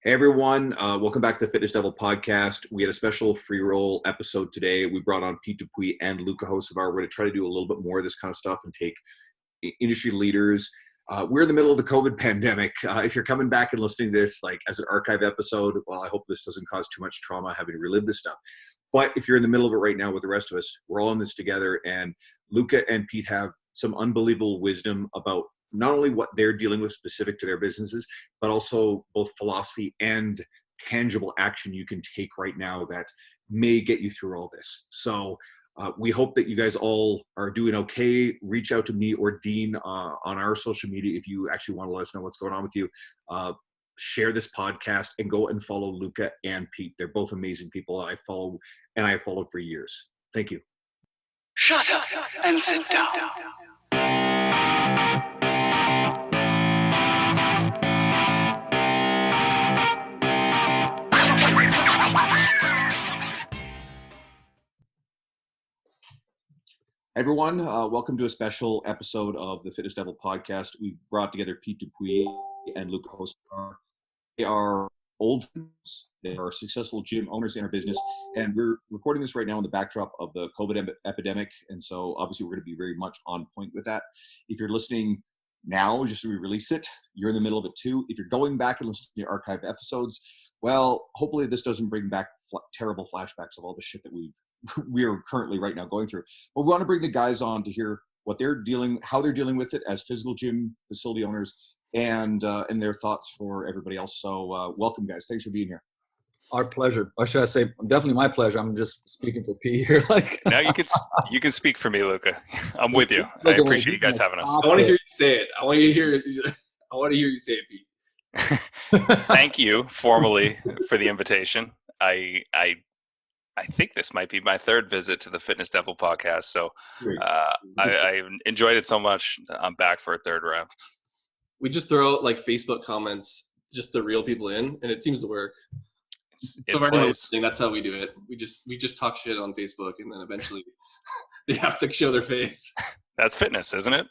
Hey everyone, welcome back to the Fitness Devil podcast. We had a special free roll episode today. We brought on Pete Dupuis and Luka Hocevar. We're going to try to do a little bit more of this kind of stuff and take industry leaders. We're in the middle of the COVID pandemic. If you're coming back and listening to this like as an archive episode, well, I hope this doesn't cause too much trauma having to relive this stuff. But if you're in the middle of it right now with the rest of us, we're all in this together. And Luka and Pete have some unbelievable wisdom about not only what they're dealing with specific to their businesses, but also both philosophy and tangible action you can take right now that may get you through all this. So we hope that you guys all are doing okay. Reach out to me or Dean on our social media if you actually want to let us know what's going on with you. Share this podcast and go and follow Luka and Pete. They're both amazing people I follow and I have followed for years. Thank you. Shut up and sit down. Everyone, welcome to a special episode of the Fitness Devil podcast. We brought together Pete Dupuis and Luka Hocevar. They are old friends. They are successful gym owners in our business, and we're recording this right now in the backdrop of the COVID epidemic, and so obviously we're going to be very much on point with that. If you're listening now, just to re-release it, you're in the middle of it too. If you're going back and listening to archive episodes, well, hopefully this doesn't bring back terrible flashbacks of all the shit that we are currently right now going through. But we want to bring the guys on to hear what how they're dealing with it as physical gym facility owners, and their thoughts for everybody else. So welcome, guys. Thanks for being here. Our pleasure. Or should I say, definitely my pleasure. I'm just speaking for Pete here. Now you can speak for me, Luka. I'm with you. I appreciate you guys having us. I want to hear you say it. I want to hear you say it, Pete. Thank you formally for the invitation. I think this might be my third visit to the Fitness Devil podcast. So I enjoyed it so much. I'm back for a third round. We just throw out like Facebook comments, just the real people in, and it seems to work. That's how we do it. We just talk shit on Facebook, and then eventually they have to show their face. That's fitness, isn't it?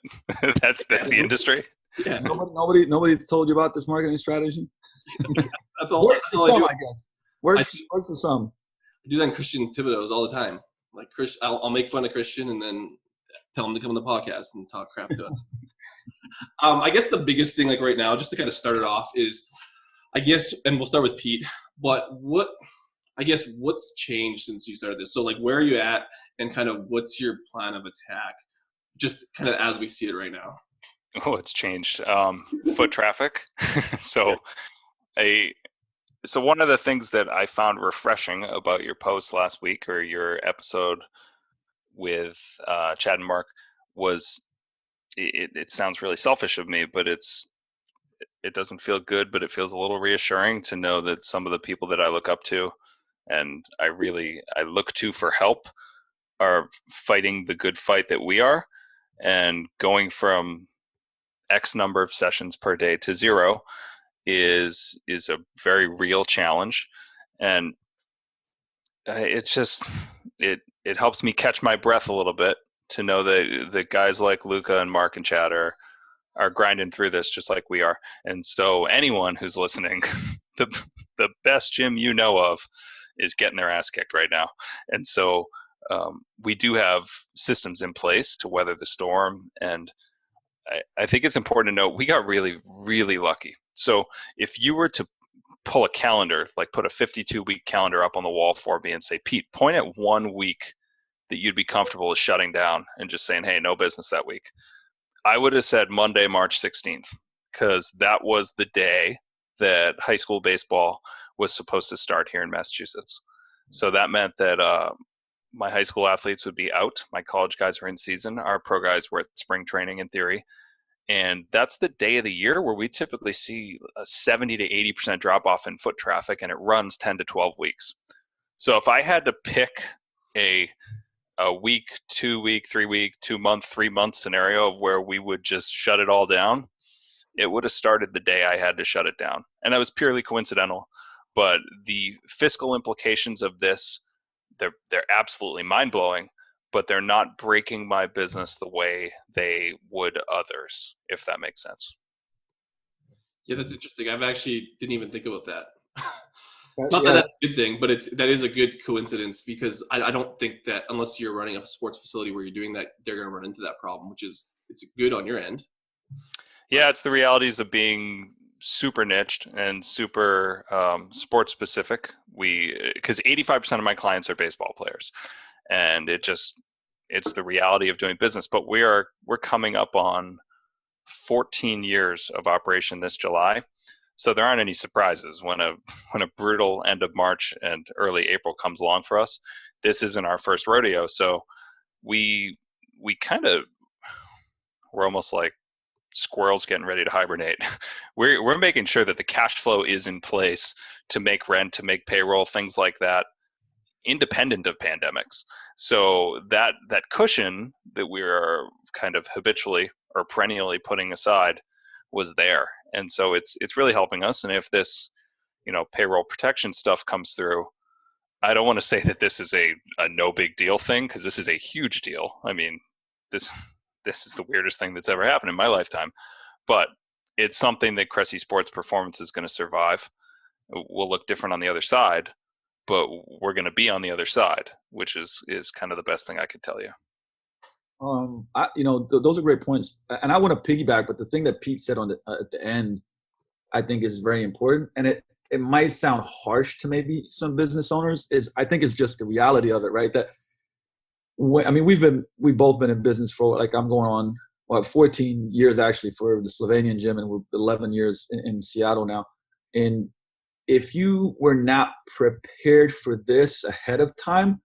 That's the industry. Yeah. Nobody told you about this marketing strategy. That's all. Works for some, I guess. Works for some. I do that in Christian Thibodeau's all the time. Like I'll make fun of Christian and then tell him to come on the podcast and talk crap to us. I guess the biggest thing, like right now, just to kind of start it off, is I guess, and we'll start with Pete. But what's changed since you started this? So like, where are you at, and kind of what's your plan of attack, just kind of as we see it right now? Oh, it's changed. Foot traffic. So one of the things that I found refreshing about your post last week, or your episode with Chad and Mark, was it sounds really selfish of me, but it doesn't feel good, but it feels a little reassuring to know that some of the people that I look up to and I look to for help are fighting the good fight that we are, and going from X number of sessions per day to 0 is a very real challenge. And it's just, it helps me catch my breath a little bit to know that guys like Luka and Mark and Chad are grinding through this just like we are. And so anyone who's listening, the best gym you know of is getting their ass kicked right now. And so we do have systems in place to weather the storm. And I think it's important to note we got really, really lucky. So if you were to pull a calendar, like put a 52-week calendar up on the wall for me and say, Pete, point at 1 week that you'd be comfortable with shutting down and just saying, hey, no business that week, I would have said Monday, March 16th, because that was the day that high school baseball was supposed to start here in Massachusetts. So that meant that my high school athletes would be out. My college guys were in season. Our pro guys were at spring training in theory. And that's the day of the year where we typically see a 70 to 80% drop off in foot traffic, and it runs 10 to 12 weeks. So if I had to pick a week, 2 week, 3 week, 2 month, 3 month scenario of where we would just shut it all down, it would have started the day I had to shut it down. And that was purely coincidental. But the fiscal implications of this, they're absolutely mind-blowing, but they're not breaking my business the way they would others, if that makes sense. Yeah, that's interesting. I've actually didn't even think about that. Not that that's a good thing, but that is a good coincidence, because I don't think that unless you're running a sports facility where you're doing that, they're going to run into that problem, which is it's good on your end. Yeah, it's the realities of being super niched and super sports specific. Because 85% of my clients are baseball players, and it's the reality of doing business. But we're coming up on 14 years of operation this July. So there aren't any surprises when a brutal end of March and early April comes along for us. This isn't our first rodeo, so we're almost like squirrels getting ready to hibernate. We're making sure that the cash flow is in place to make rent, to make payroll, things like that, independent of pandemics. So that cushion that we are kind of habitually or perennially putting aside was there. And so it's really helping us. And if this, payroll protection stuff comes through, I don't want to say that this is a no big deal thing, because this is a huge deal. I mean, this is the weirdest thing that's ever happened in my lifetime. But it's something that Cressy Sports Performance is going to survive. We'll look different on the other side, but we're going to be on the other side, which is kind of the best thing I could tell you. Those are great points, and I want to piggyback. But the thing that Pete said at the end, I think is very important, and it might sound harsh to maybe some business owners. I think it's just the reality of it, right? That we've both been in business for, like, I'm going on 14 years actually for the Slovenian gym, and we're 11 years in Seattle now. And if you were not prepared for this ahead of time,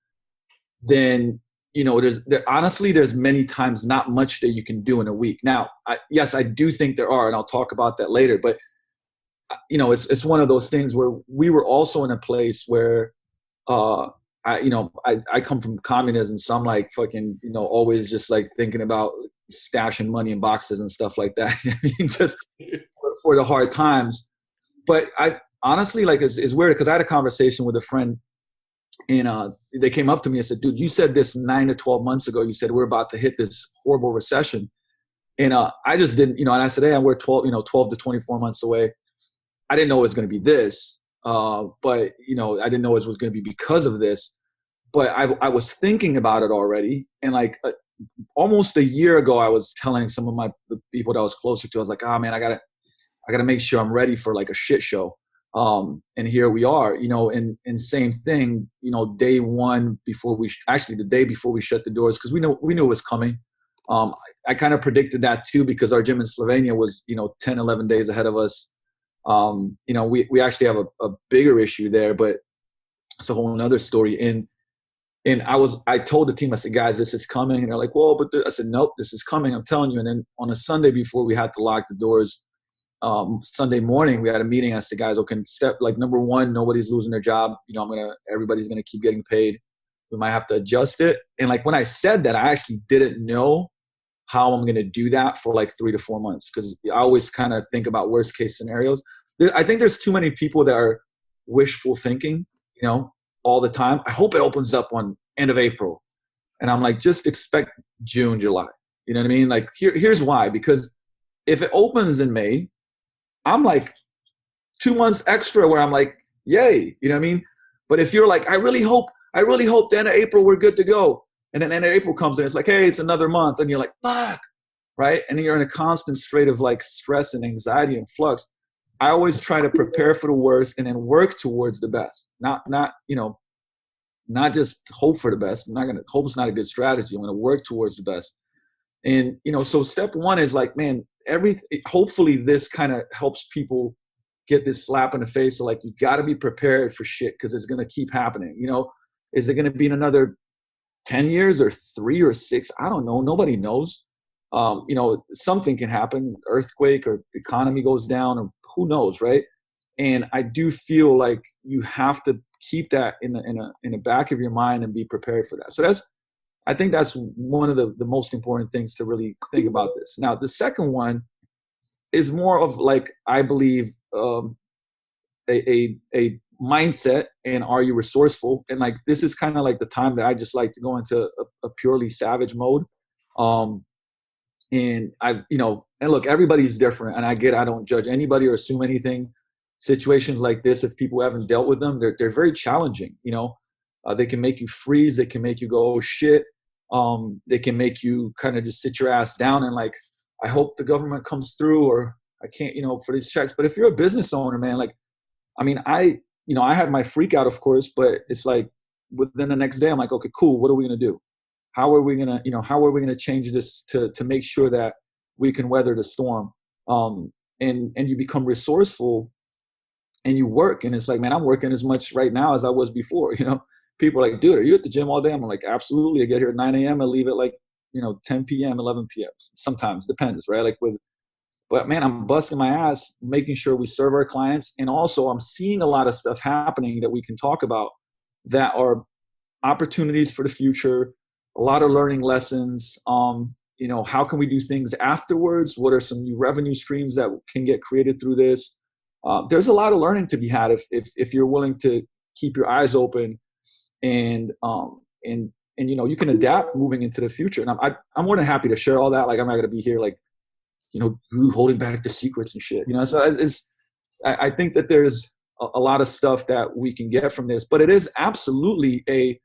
then there's many times not much that you can do in a week. Now, I do think there are, and I'll talk about that later. But it's one of those things where we were also in a place where I come from communism, so I'm like fucking always just like thinking about stashing money in boxes and stuff like that. I mean, just for the hard times. But I honestly, like, it's weird, because I had a conversation with a friend. And they came up to me and said, dude, you said this 9 to 12 months ago. You said we're about to hit this horrible recession. And I just didn't, and I said, hey, we're 12 to 24 months away. I didn't know it was going to be this, but, I didn't know it was going to be because of this. But I was thinking about it already. And like almost a year ago, I was telling some of the people that I was closer to, I was like, oh man, I gotta make sure I'm ready for like a shit show. And here we are, and same thing, day one the day before we shut the doors, because we knew it was coming. I kind of predicted that too, because our gym in Slovenia was, 10, 11 days ahead of us. We actually have a bigger issue there, but it's a whole nother story. And I told the team, I said, guys, this is coming. And they're like, well, but I said, nope, this is coming. I'm telling you. And then on a Sunday before we had to lock the doors, Sunday morning, we had a meeting. I said, guys, okay, number one, nobody's losing their job. Everybody's going to keep getting paid. We might have to adjust it. And like, when I said that, I actually didn't know how I'm going to do that for like 3 to 4 months. Cause I always kind of think about worst case scenarios. I think there's too many people that are wishful thinking, all the time. I hope it opens up on end of April. And I'm like, just expect June, July. You know what I mean? Like here's why, because if it opens in May, I'm like 2 months extra where I'm like, yay, you know what I mean? But if you're like, I really hope the end of April we're good to go. And then end of April comes and it's like, hey, it's another month. And you're like, fuck, right? And you're in a constant state of like stress and anxiety and flux. I always try to prepare for the worst and then work towards the best. Not just hope for the best. Hope is not a good strategy. I'm going to work towards the best. And, so step one is like, man, hopefully this kind of helps people get this slap in the face of like, you got to be prepared for shit, because it's going to keep happening. Is it going to be in another 10 years or 3 or 6? I don't know. Nobody knows. Something can happen, earthquake or economy goes down, or who knows, right? And I do feel like you have to keep that in the back of your mind and be prepared for that. So I think that's one of the most important things to really think about this. Now, the second one is more of like, I believe, a mindset, and are you resourceful? And like, this is kind of like the time that I just like to go into a purely savage mode. And and look, everybody's different, and I don't judge anybody or assume anything. situations like this, if people haven't dealt with them, they're very challenging. They can make you freeze. They can make you go, oh shit. They can make you kind of just sit your ass down and like, I hope the government comes through, or I can't, for these checks. But if you're a business owner, man, like, I mean, I had my freak out, of course, but it's like within the next day, I'm like, okay, cool. What are we going to do? How are we going to change this to make sure that we can weather the storm? And you become resourceful and you work. And it's like, man, I'm working as much right now as I was before. People are like, dude, are you at the gym all day? I'm like, absolutely. I get here at 9 a.m. I leave at like, 10 p.m., 11 p.m. Sometimes, depends, right? But man, I'm busting my ass, making sure we serve our clients. And also I'm seeing a lot of stuff happening that we can talk about that are opportunities for the future, a lot of learning lessons. How can we do things afterwards? What are some new revenue streams that can get created through this? There's a lot of learning to be had if you're willing to keep your eyes open and you can adapt moving into the future. And I'm more than happy to share all that. Like, I'm not going to be here like, holding back the secrets and shit, so I think that there's a lot of stuff that we can get from this, but it is absolutely a,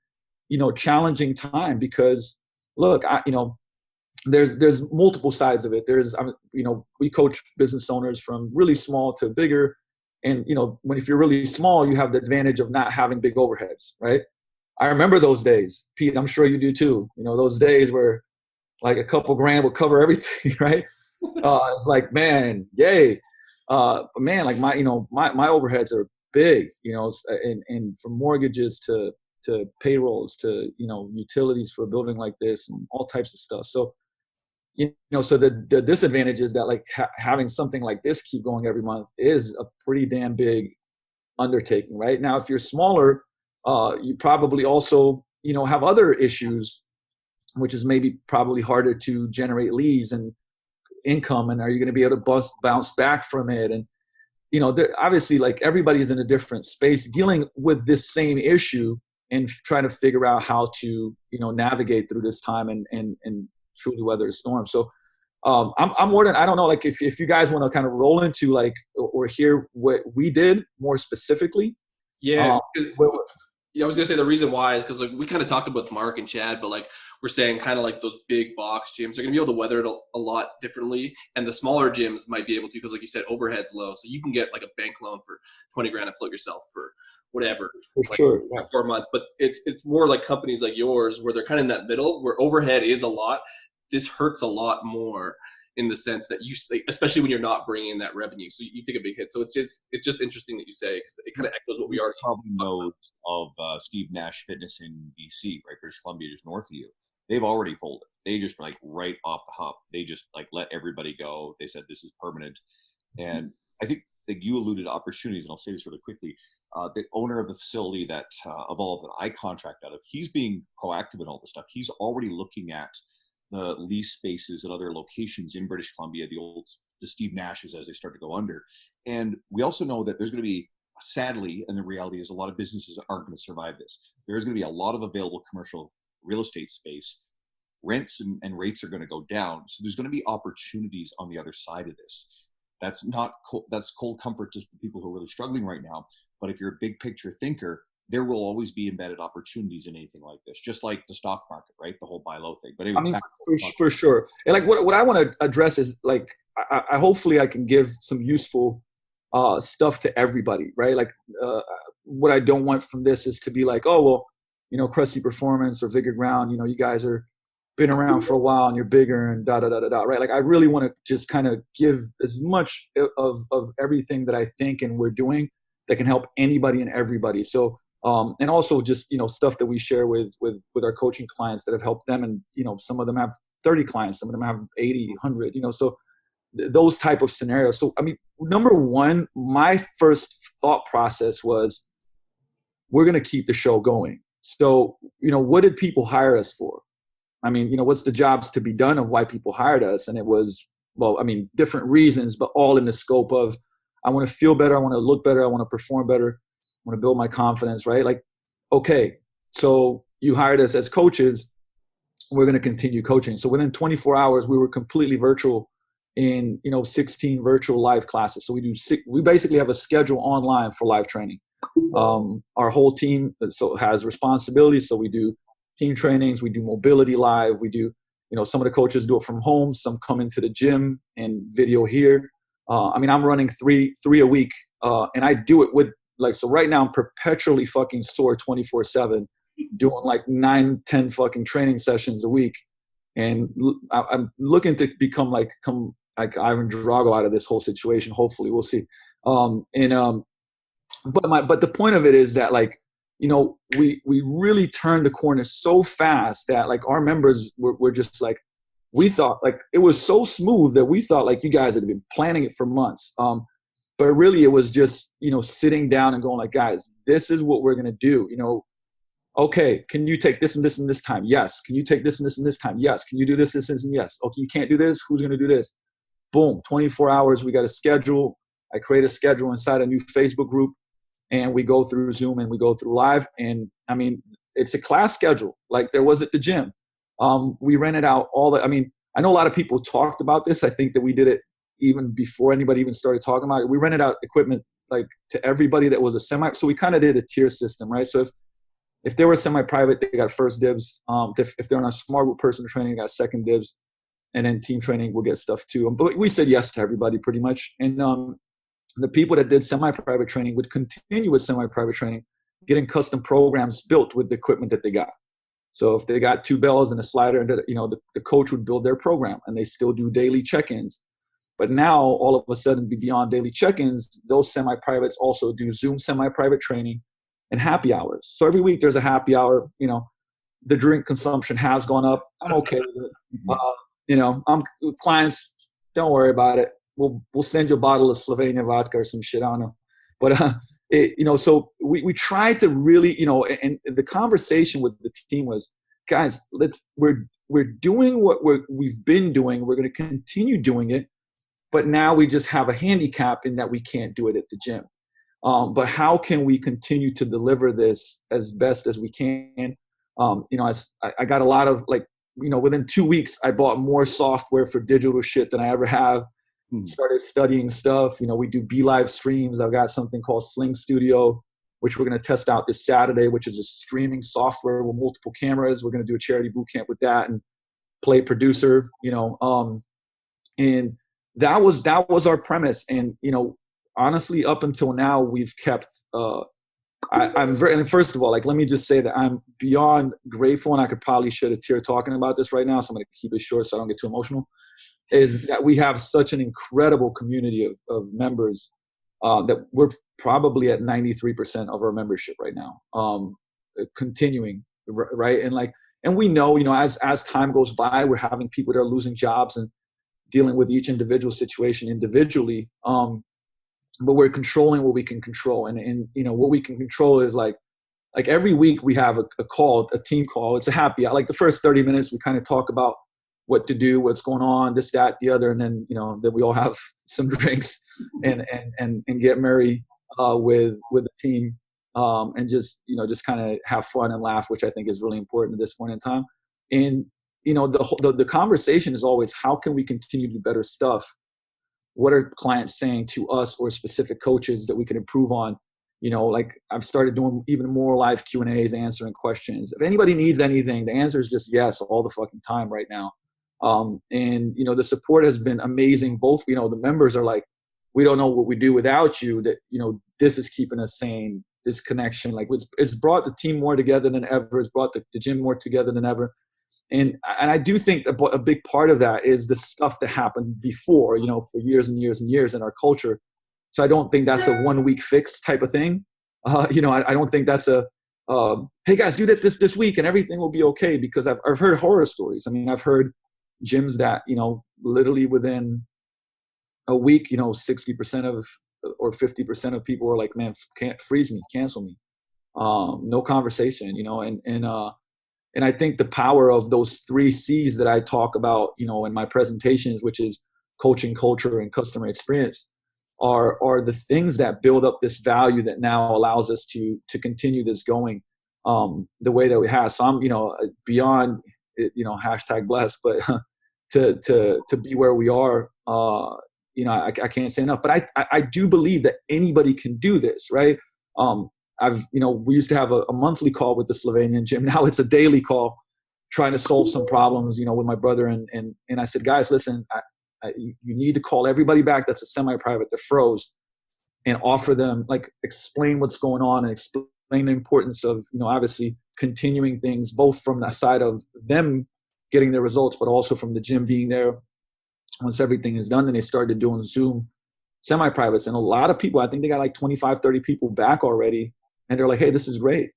challenging time because look, there's multiple sides of it. We coach business owners from really small to bigger. And, if you're really small, you have the advantage of not having big overheads, right? I remember those days, Pete, I'm sure you do too. Those days where like a couple grand would cover everything, right? It's like, man, yay. But man, like my overheads are big, and from mortgages to payrolls to, utilities for a building like this and all types of stuff. So, so the disadvantage is that like having something like this keep going every month is a pretty damn big undertaking, right? Now, if you're smaller, you probably also, have other issues, which is maybe probably harder to generate leads and income, and are you going to be able to bounce back from it? And obviously, like, everybody's in a different space dealing with this same issue and trying to figure out how to navigate through this time and truly weather the storm. So I'm more than, I don't know, like if you guys want to kind of roll into like or hear what we did more specifically. Yeah. I was gonna say the reason why is because like we kind of talked about Mark and Chad, but like we're saying kind of like those big box gyms are gonna be able to weather it a lot differently, and the smaller gyms might be able to because like you said, overhead's low, so you can get like a bank loan for 20 grand and float yourself for whatever, for like sure, yeah. 4 months. But it's more like companies like yours where they're kind of in that middle where overhead is a lot. This hurts a lot more in the sense that you, especially when you're not bringing in that revenue, so you take a big hit. So it's just interesting that you say, because it kind of echoes what we already probably know of Steve Nash Fitness in BC, right? British Columbia, just north of you. They've already folded. They just like right off the hop. They just like let everybody go. They said this is permanent. And I think that you alluded to opportunities, and I'll say this really quickly. The owner of the facility that Evolve that I contract out of, he's being proactive in all this stuff. He's already looking at the lease spaces at other locations in British Columbia, the Steve Nashes as they start to go under. And we also know that there's going to be, sadly, and the reality is a lot of businesses aren't going to survive this. There's going to be a lot of available commercial real estate space. Rents and rates are going to go down. So there's going to be opportunities on the other side of this. That's cold comfort to the people who are really struggling right now. But if you're a big picture thinker, there will always be embedded opportunities in anything like this, just like the stock market, right? The whole buy low thing. But anyway, I mean, for sure. And like what I want to address is like, I hopefully I can give some useful stuff to everybody, right? Like what I don't want from this is to be like, oh, well, Crusty Performance or Vigor Ground, you guys are been around for a while and you're bigger and da, right? Like I really want to just kind of give as much of everything that I think and we're doing that can help anybody and everybody. So, and also just, stuff that we share with our coaching clients that have helped them. And, some of them have 30 clients, some of them have 80, 100, so those type of scenarios. So, I mean, number one, my first thought process was we're going to keep the show going. So, what did people hire us for? I mean, what's the jobs to be done of why people hired us? And it was, different reasons, but all in the scope of, I want to feel better. I want to look better. I want to perform better. I want to build my confidence, right? Like, okay, so you hired us as coaches. We're going to continue coaching. So within 24 hours, we were completely virtual in 16 virtual live classes. So we basically have a schedule online for live training. Our whole team has responsibilities. So we do team trainings, we do mobility live, we do, some of the coaches do it from home, some come into the gym and video here. I'm running three a week, and I do it with so right now I'm perpetually fucking sore 24/7, doing 9-10 fucking training sessions a week. And I'm looking to become like Ivan Drago out of this whole situation. Hopefully, we'll see. But the point of it is that we really turned the corner so fast that our members were just we thought it was so smooth that we thought you guys had been planning it for months. But really it was just sitting down and going guys, this is what we're gonna do. Okay, can you take this and this and this time? Yes. Can you take this and this and this time? Yes. Can you do this, this, and yes? Okay, you can't do this. Who's going to do this? Boom, 24 hours. We got a schedule. I create a schedule inside a new Facebook group, and we go through Zoom and we go through live. And it's a class schedule like there was at the gym. We rented out I know a lot of people talked about this. I think that we did it even before anybody even started talking about it. We rented out equipment to everybody that was a semi. So we kind of did a tier system, right? So if they were semi-private, they got first dibs. If they're on a small group person training, they got second dibs. And then team training will get stuff too. But we said yes to everybody pretty much. And the people that did semi-private training would continue with semi-private training, getting custom programs built with the equipment that they got. So if they got 2 bells and a slider, the coach would build their program, and they still do daily check-ins. But now, all of a sudden, beyond daily check-ins, those semi-privates also do Zoom semi-private training and happy hours. So every week there's a happy hour. The drink consumption has gone up. I'm okay with it. Clients, don't worry about it. We'll send you a bottle of Slovenia vodka or some shit. I don't know. But so we tried to really, and the conversation with the team was, guys, we're doing what we've been doing. We're going to continue doing it, but now we just have a handicap in that we can't do it at the gym. But how can we continue to deliver this as best as we can? I got a lot of within 2 weeks, I bought more software for digital shit than I ever have. Started studying stuff. We do live streams. I've got something called Sling Studio, which we're going to test out this Saturday, which is a streaming software with multiple cameras. We're going to do a charity boot camp with that and play producer, and that was our premise. And, honestly, up until now, we've kept, I'm very, and first of all, let me just say that I'm beyond grateful, and I could probably shed a tear talking about this right now, so I'm going to keep it short so I don't get too emotional, is that we have such an incredible community of members that we're probably at 93% of our membership right now, continuing, right? And we know, as time goes by, we're having people that are losing jobs and dealing with each individual situation individually. But we're controlling what we can control. And what we can control is every week we have a team call. It's a happy hour. The first 30 minutes, we kind of talk about what to do, what's going on, this, that, the other. And then, then we all have some drinks and get merry with the team, and just kind of have fun and laugh, which I think is really important at this point in time. And, the conversation is always, how can we continue to do better stuff? What are clients saying to us or specific coaches that we can improve on? I've started doing even more live Q&As, answering questions. If anybody needs anything, the answer is just yes all the fucking time right now. And the support has been amazing. Both, the members are we don't know what we do without you. That, this is keeping us sane. This connection, it's brought the team more together than ever. It's brought the gym more together than ever. And I do think a big part of that is the stuff that happened before, for years and years and years in our culture. So I don't think that's a 1 week fix type of thing. I don't think that's a, hey guys, do that this week and everything will be okay, because I've heard horror stories. I've heard gyms that, literally within a week, 60% of or 50% of people are like, man, can't freeze me, cancel me. No conversation, and I think the power of those 3 C's that I talk about, in my presentations, which is coaching, culture, and customer experience, are the things that build up this value that now allows us to continue this going the way that we have. So I'm, beyond, hashtag blessed, but to be where we are, I can't say enough. But I do believe that anybody can do this, right? We used to have a monthly call with the Slovenian gym. Now it's a daily call, trying to solve some problems, with my brother. And I said, guys, listen, you need to call everybody back that's a semi-private that froze, and offer them, like, explain what's going on and explain the importance of, obviously continuing things, both from the side of them getting their results, but also from the gym being there once everything is done. And they started doing Zoom semi-privates. And a lot of people, I think they got like 25, 30 people back already. And they're like, hey, this is great,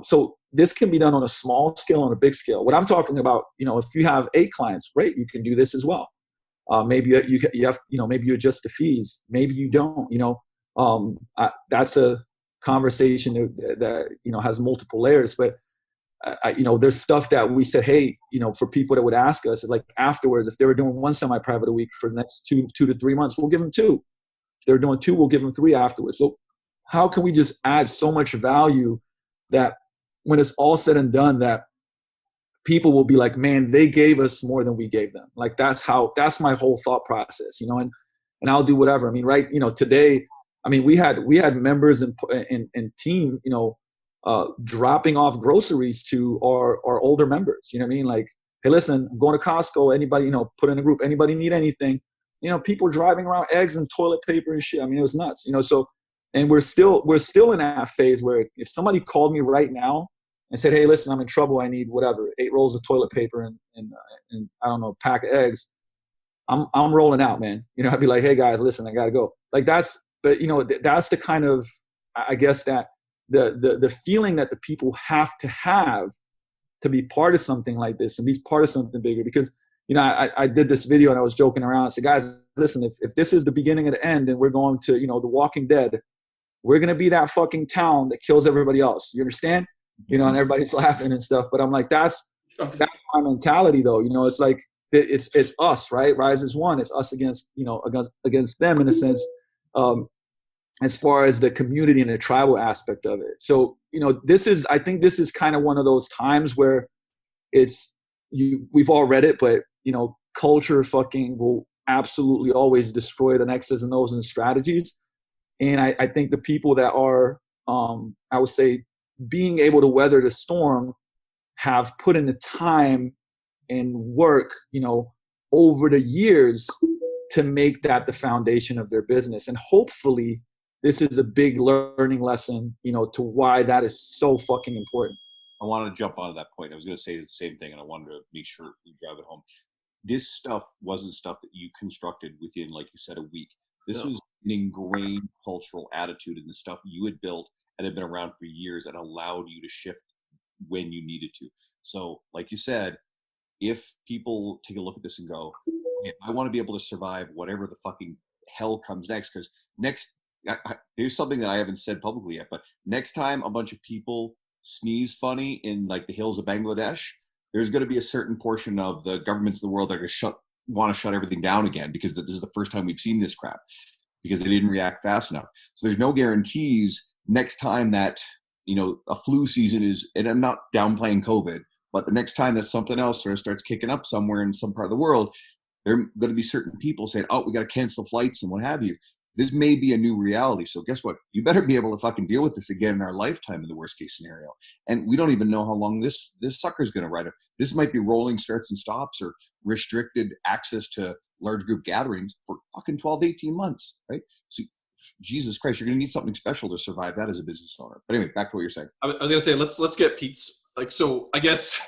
So this can be done on a small scale, on a big scale. What I'm talking about, if you have 8 clients, great, you can do this as well. Maybe you have, maybe you adjust the fees. Maybe you don't, that's a conversation that has multiple layers. But, there's stuff that we said, hey, for people that would ask us, is like, afterwards, if they were doing 1 semi-private a week for the next 2 to 3 months, we'll give them 2. If they're doing 2, we'll give them 3 afterwards. So how can we just add so much value that when it's all said and done, that people will be like, man, they gave us more than we gave them. Like, that's my whole thought process, and I'll do whatever. I mean, right. Today, I mean, we had members and team, dropping off groceries to our older members. You know what I mean? Like, hey, listen, I'm going to Costco. Anybody, put in a group, anybody need anything? People driving around eggs and toilet paper and shit. I mean, it was nuts, so, and we're still in that phase where if somebody called me right now and said, hey, listen, I'm in trouble, I need whatever, 8 rolls of toilet paper and I don't know, a pack of eggs, I'm rolling out, man. I'd be like, hey guys, listen, I gotta go. Like, that's the kind of, I guess, that the feeling that the people have to be part of something like this and be part of something bigger. Because, I did this video and I was joking around. I said, guys, listen, if this is the beginning of the end and we're going to, The Walking Dead, we're going to be that fucking town that kills everybody else. You understand? And everybody's laughing and stuff. But I'm like, that's my mentality though. It's like, it's us, right? Rise as one. It's us against them in a sense, as far as the community and the tribal aspect of it. So, I think this is kind of one of those times where we've all read it, but, culture fucking will absolutely always destroy the X's and O's and strategies. And I think the people that are, I would say, being able to weather the storm have put in the time and work, over the years to make that the foundation of their business. And hopefully this is a big learning lesson, to why that is so fucking important. I wanted to jump onto that point. I was going to say the same thing, and I wanted to make sure we drive it home. This stuff wasn't stuff that you constructed within, like you said, a week. This was an ingrained cultural attitude in the stuff you had built and had been around for years and allowed you to shift when you needed to. So, like you said, if people take a look at this and go, hey, I want to be able to survive whatever the fucking hell comes next, because there's something that I haven't said publicly yet, but next time a bunch of people sneeze funny in like the hills of Bangladesh, there's going to be a certain portion of the governments of the world that are going to want to shut everything down again, because this is the first time we've seen this crap, because they didn't react fast enough. So there's no guarantees next time that, a flu season is, and I'm not downplaying COVID, but the next time that something else sort of starts kicking up somewhere in some part of the world, there are going to be certain people saying, oh, we got to cancel flights and what have you. This may be a new reality. So guess what? You better be able to fucking deal with this again in our lifetime in the worst case scenario. And we don't even know how long this sucker's going to ride. This might be rolling starts and stops or restricted access to large group gatherings for fucking 12 to 18 months, right? So Jesus Christ, you're going to need something special to survive that as a business owner. But anyway, back to what you're saying. I was going to say, let's get Pete's, so I guess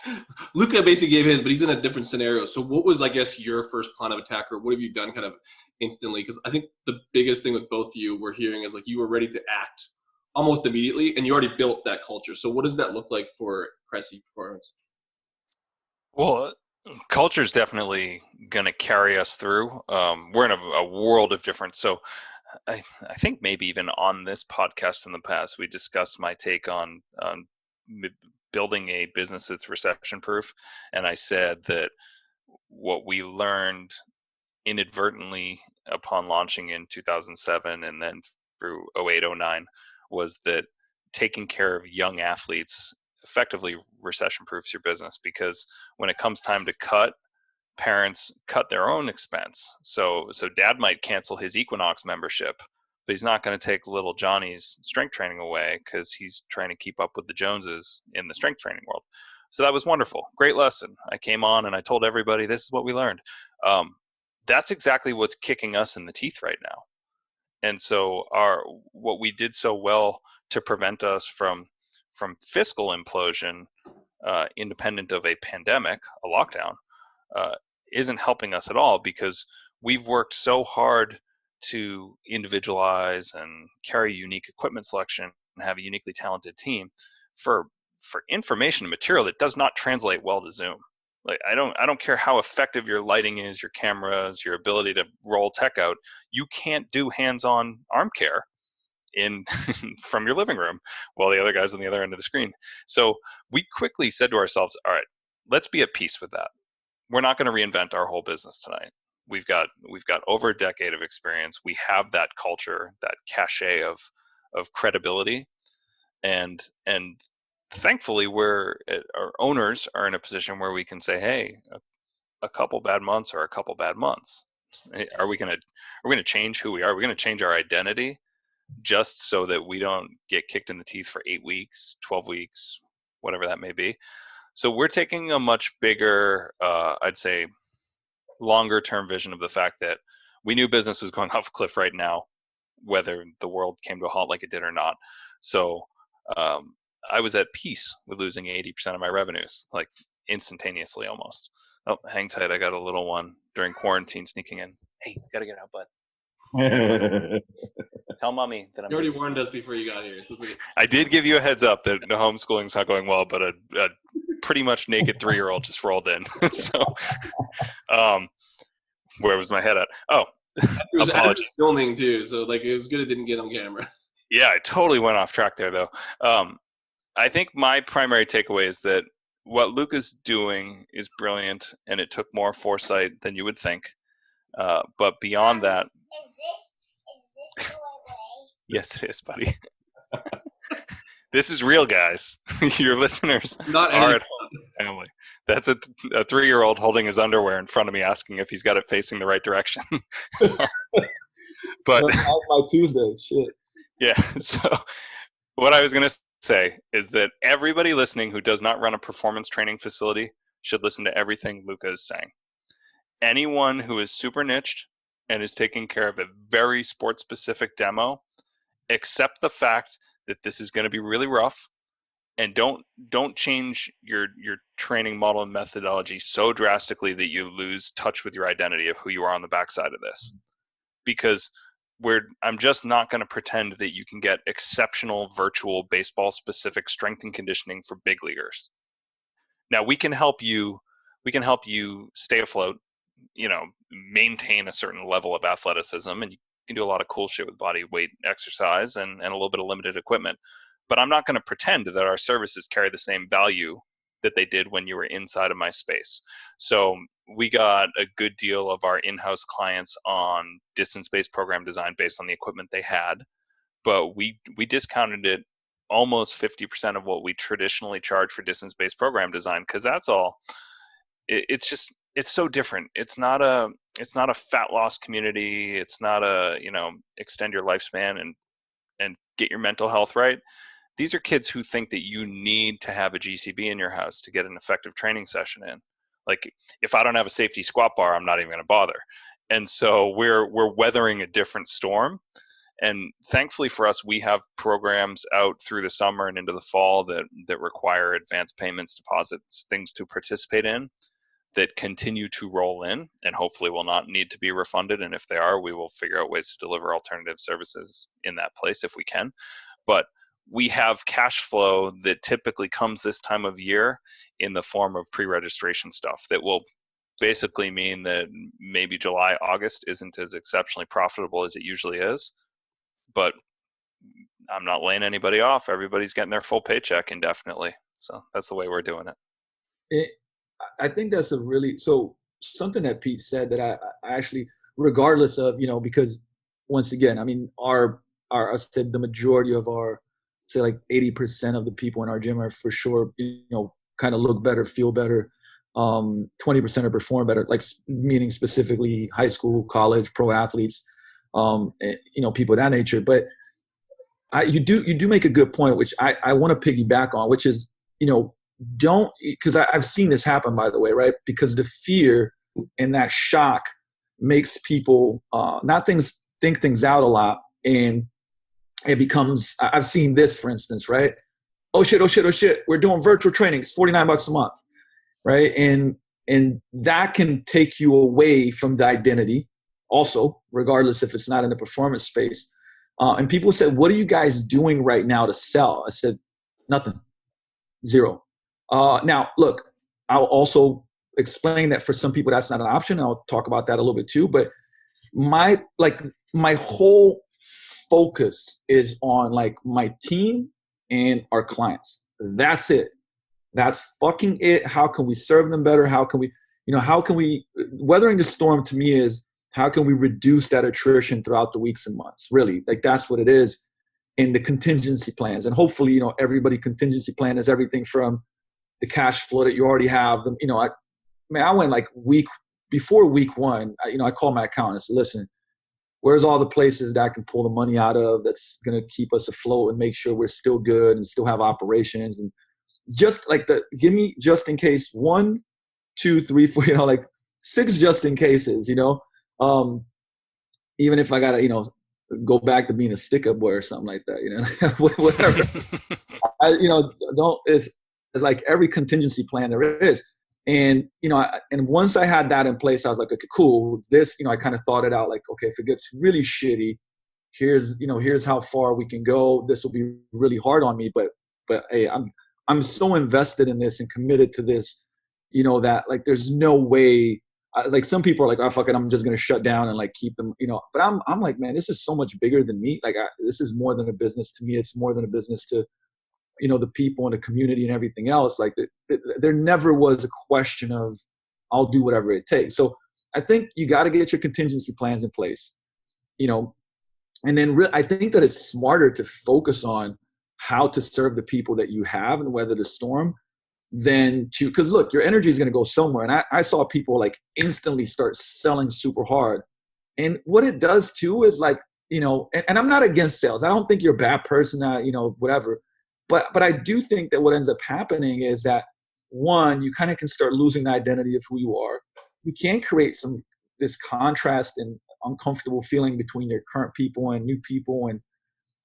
Luka basically gave his, but he's in a different scenario. So what was, I guess, your first plan of attack, or what have you done kind of instantly? Because I think the biggest thing with both of you we're hearing is like you were ready to act almost immediately, and you already built that culture. So what does that look like for Cressy Performance? Well, culture is definitely going to carry us through. We're in a world of difference. So I think maybe even on this podcast in the past, we discussed my take on building a business that's recession proof. And I said that what we learned inadvertently upon launching in 2007 and then through 08, 09 was that taking care of young athletes effectively recession proofs your business, because when it comes time to cut, parents cut their own expense. So dad might cancel his Equinox membership, but he's not going to take little Johnny's strength training away because he's trying to keep up with the Joneses in the strength training world. So that was wonderful. Great lesson. I came on and I told everybody, this is what we learned. That's exactly what's kicking us in the teeth right now. And so what we did so well to prevent us from fiscal implosion, independent of a pandemic, a lockdown, isn't helping us at all, because we've worked so hard to individualize and carry unique equipment selection and have a uniquely talented team for information and material that does not translate well to Zoom. Like, I don't care how effective your lighting is, your cameras, your ability to roll tech out. You can't do hands-on arm care from your living room while the other guy's on the other end of the screen. So we quickly said to ourselves, all right, let's be at peace with that. We're not going to reinvent our whole business tonight. We've got over a decade of experience. We have that culture, that cachet of credibility, and thankfully our owners are in a position where we can say, hey, a couple bad months are a couple bad months. Are we going to change who we are? Are we going to change our identity just so that we don't get kicked in the teeth for 8 weeks, 12 weeks, whatever that may be? So we're taking a much bigger, I'd say, longer term vision of the fact that we knew business was going off a cliff right now, whether the world came to a halt like it did or not. So I was at peace with losing 80% of my revenues, like instantaneously almost. Oh, hang tight. I got a little one during quarantine sneaking in. Hey, gotta get out, bud. Tell mommy that I'm You already busy. warned us before you got here. So I did give you a heads up that the homeschooling's not going well, but a pretty much naked 3-year-old just rolled in. So, where was my head at? Oh, apologies. Filming too, so like it was good it didn't get on camera. Yeah, I totally went off track there, though. I think my primary takeaway is that what Luka's doing is brilliant, and it took more foresight than you would think. But beyond that, is this the right way? Yes, it is, buddy. This is real, guys. Your listeners are at home. Family. That's a 3-year-old holding his underwear in front of me, asking if he's got it facing the right direction. But my Tuesday, shit. Yeah. So what I was going to say is that everybody listening who does not run a performance training facility should listen to everything Luka is saying. Anyone who is super niched and is taking care of a very sports specific demo, accept the fact that this is going to be really rough, and don't change your training model and methodology so drastically that you lose touch with your identity of who you are on the backside of this. Because I'm just not going to pretend that you can get exceptional virtual baseball specific strength and conditioning for big leaguers. Now we can help you stay afloat, maintain a certain level of athleticism, and you can do a lot of cool shit with body weight exercise and a little bit of limited equipment. But I'm not going to pretend that our services carry the same value that they did when you were inside of my space. So we got a good deal of our in-house clients on distance-based program design based on the equipment they had, but we discounted it almost 50% of what we traditionally charge for distance-based program design, because that's all. It's so different. It's not a fat loss community. It's not a extend your lifespan and get your mental health right. These are kids who think that you need to have a GCB in your house to get an effective training session in. Like, if I don't have a safety squat bar, I'm not even going to bother. And so we're weathering a different storm. And thankfully for us, we have programs out through the summer and into the fall that require advance payments, deposits, things to participate in, that continue to roll in and hopefully will not need to be refunded. And if they are, we will figure out ways to deliver alternative services in that place if we can. But we have cash flow that typically comes this time of year in the form of pre-registration stuff that will basically mean that maybe July, August isn't as exceptionally profitable as it usually is. But I'm not laying anybody off. Everybody's getting their full paycheck indefinitely. So that's the way we're doing it. I think that's something that Pete said that I actually, regardless of, because once again, I mean, I said the majority of our, say like 80% of the people in our gym are for sure, kind of look better, feel better. 20% perform better, like meaning specifically high school, college, pro athletes, people of that nature. But you do make a good point, which I want to piggyback on, which is, don't, because I've seen this happen, by the way, right? Because the fear and that shock makes people not think things out a lot, and it becomes, I've seen this, for instance, right? Oh shit, we're doing virtual training, it's $49 a month, right? And that can take you away from the identity also, regardless if it's not in the performance space. And people said, what are you guys doing right now to sell? I said, nothing, zero. Now, look, I'll also explain that for some people that's not an option. I'll talk about that a little bit too. But my whole focus is on like my team and our clients. That's it. That's fucking it. How can we serve them better? How can we weathering the storm to me is, how can we reduce that attrition throughout the weeks and months? Really, like that's what it is. In the contingency plans, and hopefully, everybody contingency plan is everything from the cash flow that you already have. I went like before week one. I called my accountant and said, listen, where's all the places that I can pull the money out of that's going to keep us afloat and make sure we're still good and still have operations, and just like give me just in case 1, 2, 3, 4, like 6 just in cases, even if I gotta, go back to being a stick-up boy or something like that, whatever. It's like every contingency plan there is. And, and once I had that in place, I was like, okay, cool. This, I kind of thought it out like, okay, if it gets really shitty, here's how far we can go. This will be really hard on me, but hey, I'm so invested in this and committed to this, that like, there's no way, like some people are like, oh, fuck it, I'm just going to shut down and like keep them, but I'm like, man, this is so much bigger than me. Like this is more than a business to me. It's more than a business to, the people and the community and everything else. Like there never was a question of I'll do whatever it takes. So I think you got to get your contingency plans in place, and then I think that it's smarter to focus on how to serve the people that you have and weather the storm than to, because look, your energy is going to go somewhere. And I saw people like instantly start selling super hard. And what it does too is like, and I'm not against sales. I don't think you're a bad person, whatever. But I do think that what ends up happening is that, one, you kind of can start losing the identity of who you are. You can create this contrast and uncomfortable feeling between your current people and new people. And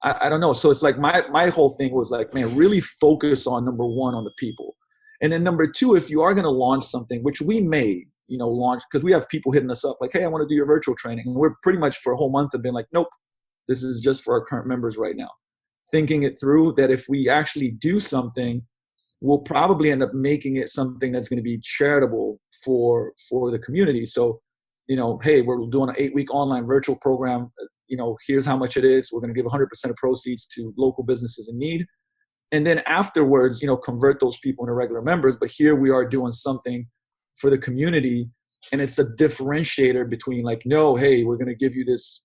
I don't know. So it's like my whole thing was like, man, really focus on number one, on the people. And then number two, if you are going to launch something, which we may, launch, because we have people hitting us up like, hey, I want to do your virtual training. And we're pretty much for a whole month have been like, nope, this is just for our current members right now. Thinking it through that if we actually do something, we'll probably end up making it something that's going to be charitable for the community. So, hey, we're doing an 8-week online virtual program. Here's how much it is. We're going to give 100% of proceeds to local businesses in need. And then afterwards, convert those people into regular members. But here we are doing something for the community. And it's a differentiator between like, no, hey, we're going to give you this,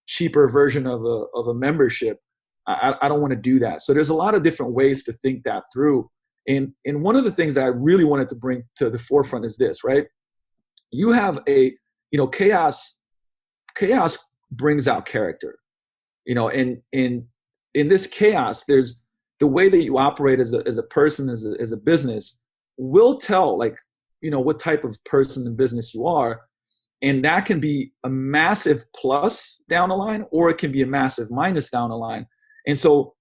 cheaper version of a membership. I don't want to do that. So there's a lot of different ways to think that through. And one of the things that I really wanted to bring to the forefront is this, right? You have chaos brings out character, and in this chaos, there's the way that you operate as a person, as a business will tell like, what type of person and business you are. And that can be a massive plus down the line, or it can be a massive minus down the line. And so,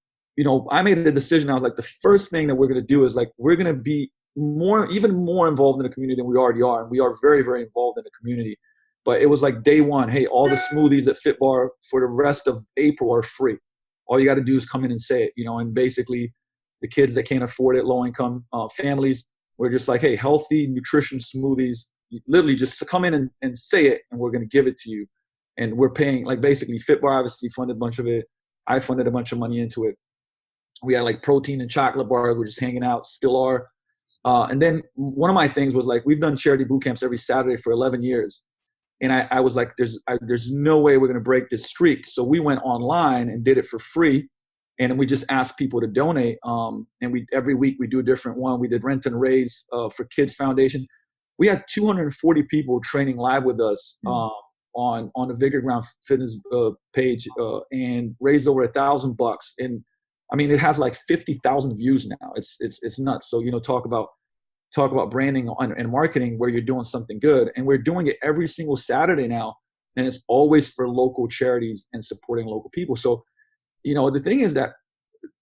I made a decision. I was like, the first thing that we're going to do is like, we're going to be even more involved in the community than we already are. And we are very, very involved in the community. But it was like day one, hey, all the smoothies at Fit Bar for the rest of April are free. All you got to do is come in and say it, and basically the kids that can't afford it, low income families, we're just like, hey, healthy nutrition smoothies, you literally just come in and say it, and we're going to give it to you. And we're paying, like basically Fit Bar obviously funded a bunch of it. I funded a bunch of money into it. We had like protein and chocolate bars. We're just hanging out, still are. And then one of my things was like, we've done charity boot camps every Saturday for 11 years. And I was like, there's no way we're going to break this streak. So we went online and did it for free. and we just ask people to donate. And every week we do a different one. We did Rent and Raise for Kids Foundation. We had 240 people training live with us on the Vigor Ground Fitness page, and raised over $1,000. And I mean, it has like 50,000 views now. It's nuts. So, talk about branding and marketing where you're doing something good. And we're doing it every single Saturday now. And it's always for local charities and supporting local people. So, the thing is that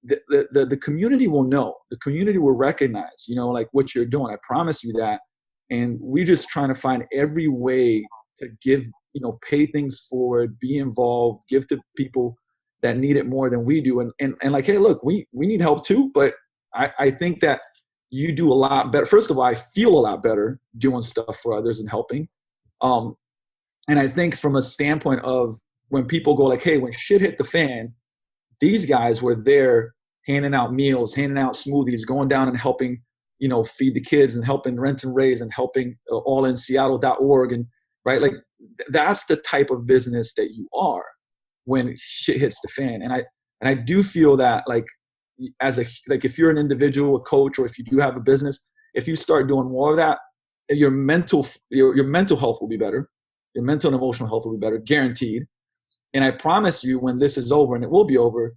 the community will know. The community will recognize, like what you're doing. I promise you that. And we're just trying to find every way to give, pay things forward, be involved, give to people that need it more than we do. And like, hey, look, we need help too. But I think that you do a lot better. First of all, I feel a lot better doing stuff for others and helping. And I think from a standpoint of when people go like, hey, when shit hit the fan, these guys were there handing out meals, handing out smoothies, going down and helping, feed the kids and helping Rent and Raise and helping allinseattle.org. And right, like that's the type of business that you are when shit hits the fan. And I do feel that like if you're an individual, a coach, or if you do have a business, if you start doing more of that, your mental health will be better. Your mental and emotional health will be better, guaranteed. And I promise you, when this is over, and it will be over,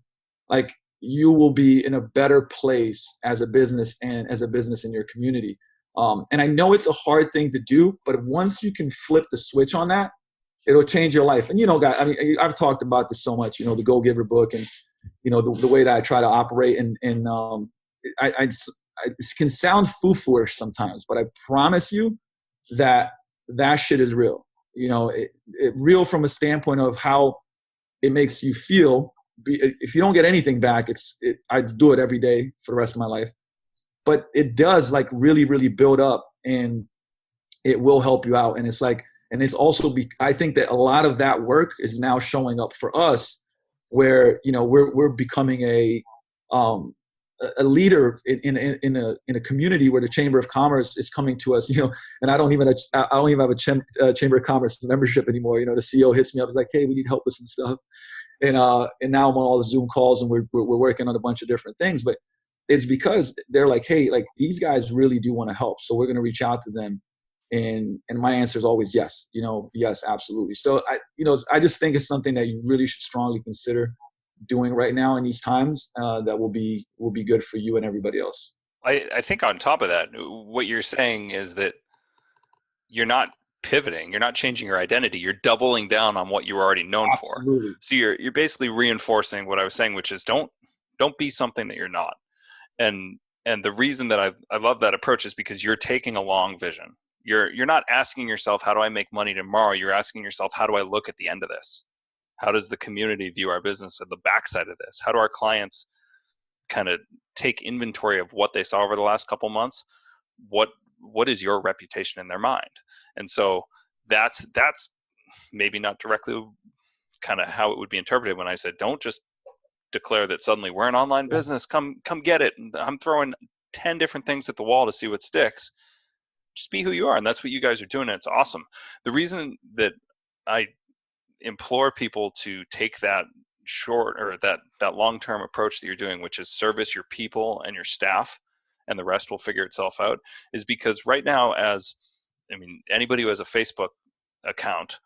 like you will be in a better place as a business and as a business in your community. And I know it's a hard thing to do, but once you can flip the switch on that, it'll change your life. And, guys, I mean, I've talked about this so much, the Go Giver book and, the way that I try to operate. And it can sound foo-fooish sometimes, but I promise you that shit is real. It real from a standpoint of how it makes you feel. If you don't get anything back, I do it every day for the rest of my life. But it does like really, really build up, and it will help you out. And it's like, and it's also I think that a lot of that work is now showing up for us, where we're becoming a leader in a community where the Chamber of Commerce is coming to us, and I don't even have a Chamber of Commerce membership anymore. The CEO hits me up, is like, hey, we need help with some stuff, and now I'm on all the Zoom calls and we're working on a bunch of different things, but it's because they're like, hey, like these guys really do want to help, so we're going to reach out to them, and my answer is always yes, yes, absolutely. So I just think it's something that you really should strongly consider doing right now in these times, that will be good for you and everybody else. I think on top of that, what you're saying is that you're not pivoting, you're not changing your identity, you're doubling down on what you were already known Absolutely. for. So you're basically reinforcing what I was saying, which is don't be something that you're not. And the reason that I love that approach is because you're taking a long vision. You're not asking yourself, how do I make money tomorrow? You're asking yourself, how do I look at the end of this? How does the community view our business at the backside of this? How do our clients kind of take inventory of what they saw over the last couple months? What is your reputation in their mind? And so that's maybe not directly kind of how it would be interpreted when I said, don't just declare that suddenly we're an online business, come get it. And I'm throwing 10 different things at the wall to see what sticks. Just be who you are. And that's what you guys are doing. And it's awesome. The reason that I implore people to take that short or that long-term approach that you're doing, which is service your people and your staff, and the rest will figure itself out, is because right now, anybody who has a Facebook account,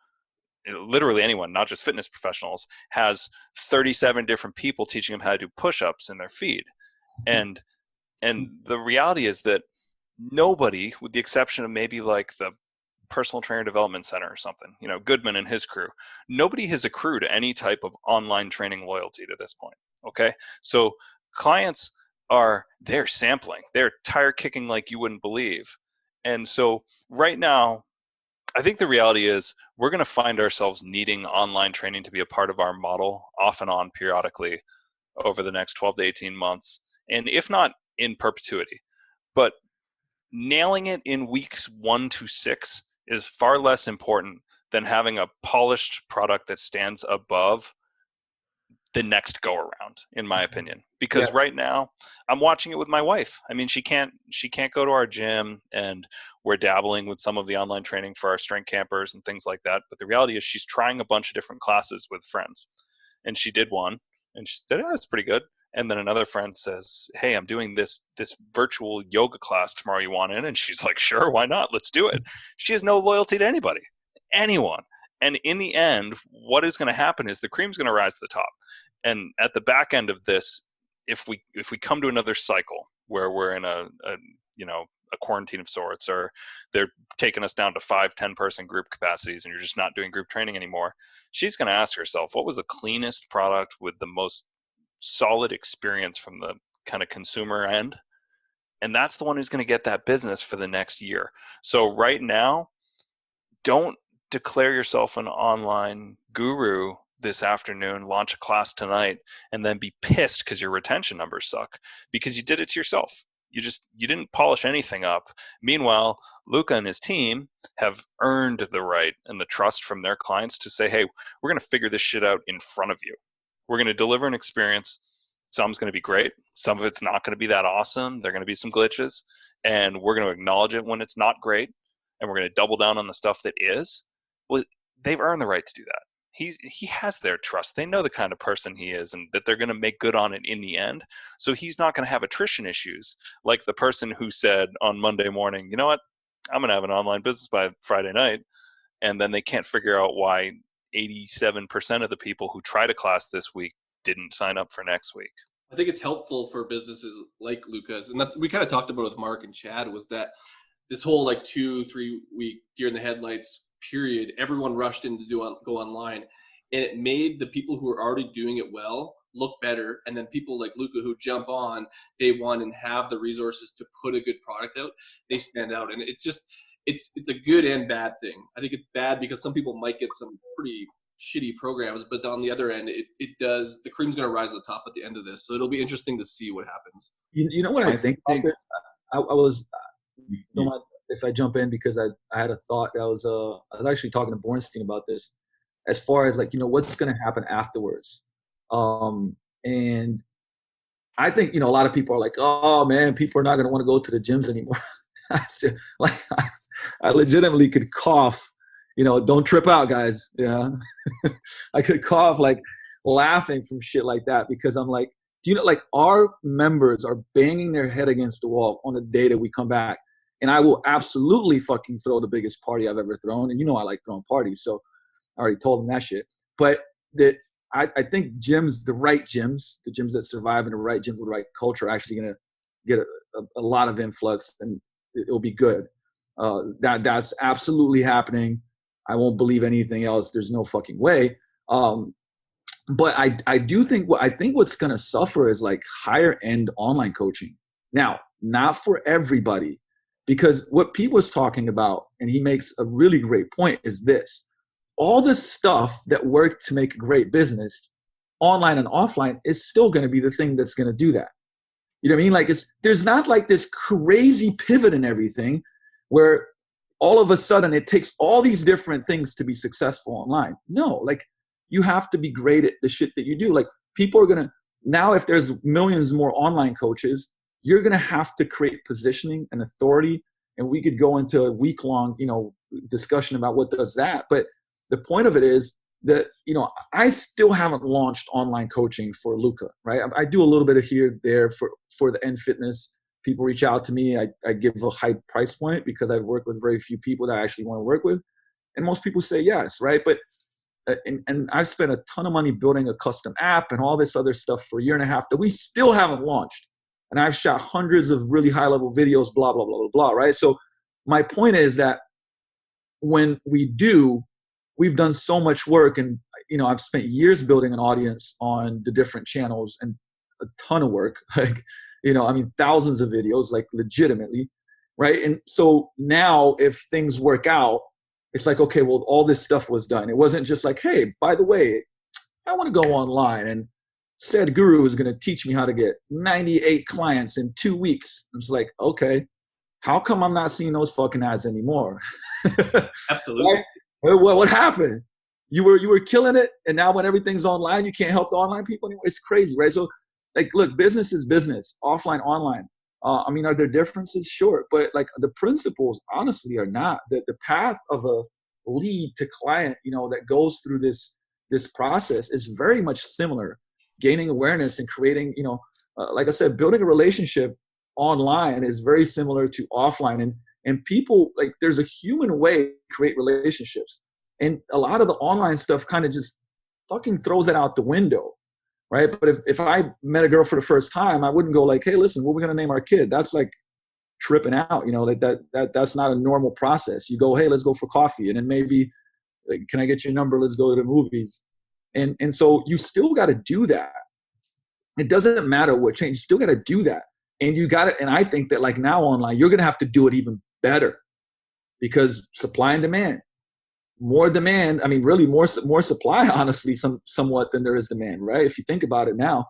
literally anyone, not just fitness professionals, has 37 different people teaching them how to do push-ups in their feed. And the reality is that nobody, with the exception of maybe like the personal trainer development center or something, Goodman and his crew, nobody has accrued any type of online training loyalty to this point. Okay. So clients they're sampling, they're tire kicking like you wouldn't believe. And so right now, I think the reality is we're going to find ourselves needing online training to be a part of our model off and on periodically over the next 12 to 18 months. And if not in perpetuity, but nailing it in weeks 1 to 6 is far less important than having a polished product that stands above the next go around, in my opinion. Because right now I'm watching it with my wife. I mean, she can't go to our gym, and we're dabbling with some of the online training for our strength campers and things like that. But the reality is she's trying a bunch of different classes with friends, and she did one and she said, oh, that's pretty good. And then another friend says, hey, I'm doing this virtual yoga class tomorrow. You want in? And she's like, sure, why not? Let's do it. She has no loyalty to anybody, anyone. And in the end, what is going to happen is the cream's going to rise to the top. And at the back end of this, if we come to another cycle where we're in a quarantine of sorts, or they're taking us down to 5-10 person group capacities and you're just not doing group training anymore, she's going to ask herself, what was the cleanest product with the most solid experience from the kind of consumer end? And that's the one who's going to get that business for the next year. So right now, don't declare yourself an online guru this afternoon, launch a class tonight, and then be pissed because your retention numbers suck because you did it to yourself. You didn't polish anything up. Meanwhile, Luka and his team have earned the right and the trust from their clients to say, hey, we're going to figure this shit out in front of you. We're going to deliver an experience. Some's going to be great. Some of it's not going to be that awesome. There are going to be some glitches, and we're going to acknowledge it when it's not great, and we're going to double down on the stuff that is. Well, they've earned the right to do that. He has their trust. They know the kind of person he is and that they're going to make good on it in the end. So he's not going to have attrition issues like the person who said on Monday morning, you know what, I'm going to have an online business by Friday night. And then they can't figure out why 87% of the people who tried a class this week didn't sign up for next week. I think it's helpful for businesses like Luka's. And that's, we kind of talked about with Mark and Chad, was that this whole like 2-3 week deer in the headlights period, everyone rushed in to go online, and it made the people who are already doing it well look better. And then people like Luka who jump on day one and have the resources to put a good product out, they stand out. And it's just, it's a good and bad thing. I think it's bad because some people might get some pretty shitty programs, but on the other end, it does, the cream's going to rise to the top at the end of this. So it'll be interesting to see what happens. You know what I think about this? I was, if I jump in, because I had a thought that I was actually talking to Bornstein about this, as far as like, what's going to happen afterwards. And I think, a lot of people are like, oh man, people are not going to want to go to the gyms anymore. I legitimately could cough, don't trip out, guys. Yeah. I could cough like laughing from shit like that, because I'm like, like our members are banging their head against the wall on the day that we come back. And I will absolutely fucking throw the biggest party I've ever thrown. And I like throwing parties, so I already told them that shit. But I think gyms, the right gyms, the gyms that survive, and the right gyms with the right culture are actually going to get a lot of influx, and it'll be good. That's absolutely happening. I won't believe anything else. There's no fucking way. But I do think what's going to suffer is like higher end online coaching. Now, not for everybody. Because what Pete was talking about, and he makes a really great point, is this. All the stuff that worked to make a great business, online and offline, is still going to be the thing that's going to do that. You know what I mean? Like, there's not like this crazy pivot in everything where all of a sudden it takes all these different things to be successful online. No, like you have to be great at the shit that you do. Like people are going to, now if there's millions more online coaches, you're going to have to create positioning and authority. And we could go into a week-long, discussion about what does that. But the point of it is that, I still haven't launched online coaching for Luka, right? I do a little bit of here, there for the end fitness. People reach out to me. I give a high price point because I've worked with very few people that I actually want to work with. And most people say yes, right? But and I've spent a ton of money building a custom app and all this other stuff for a year and a half that we still haven't launched. And I've shot hundreds of really high-level videos, blah, blah, blah, blah, blah, right? So my point is that when we do, we've done so much work. And, I've spent years building an audience on the different channels and a ton of work. Like, thousands of videos, like legitimately, right? And so now if things work out, it's like, okay, well, all this stuff was done. It wasn't just like, hey, by the way, I want to go online and said guru is going to teach me how to get 98 clients in 2 weeks. It's like, okay, how come I'm not seeing those fucking ads anymore? Absolutely. Right? What happened? You were killing it, and now when everything's online, you can't help the online people anymore. It's crazy, right? So, like, look, business is business, offline, online. Are there differences? Sure, but like the principles, honestly, are not. The path of a lead to client, that goes through this process is very much similar. gaining awareness and creating, like I said, building a relationship online is very similar to offline. And people, like, there's a human way to create relationships. And a lot of the online stuff kind of just fucking throws it out the window, right? But if I met a girl for the first time, I wouldn't go like, hey, listen, what are we going to name our kid? That's like tripping out, that's not a normal process. You go, hey, let's go for coffee. And then maybe, like, can I get your number? Let's go to the movies. And so you still got to do that. It doesn't matter what change, you still got to do that. And you got to, and I think that, like, now online, you're going to have to do it even better, because supply and demand, more demand. I mean, really more supply, honestly, somewhat than there is demand, right? If you think about it now.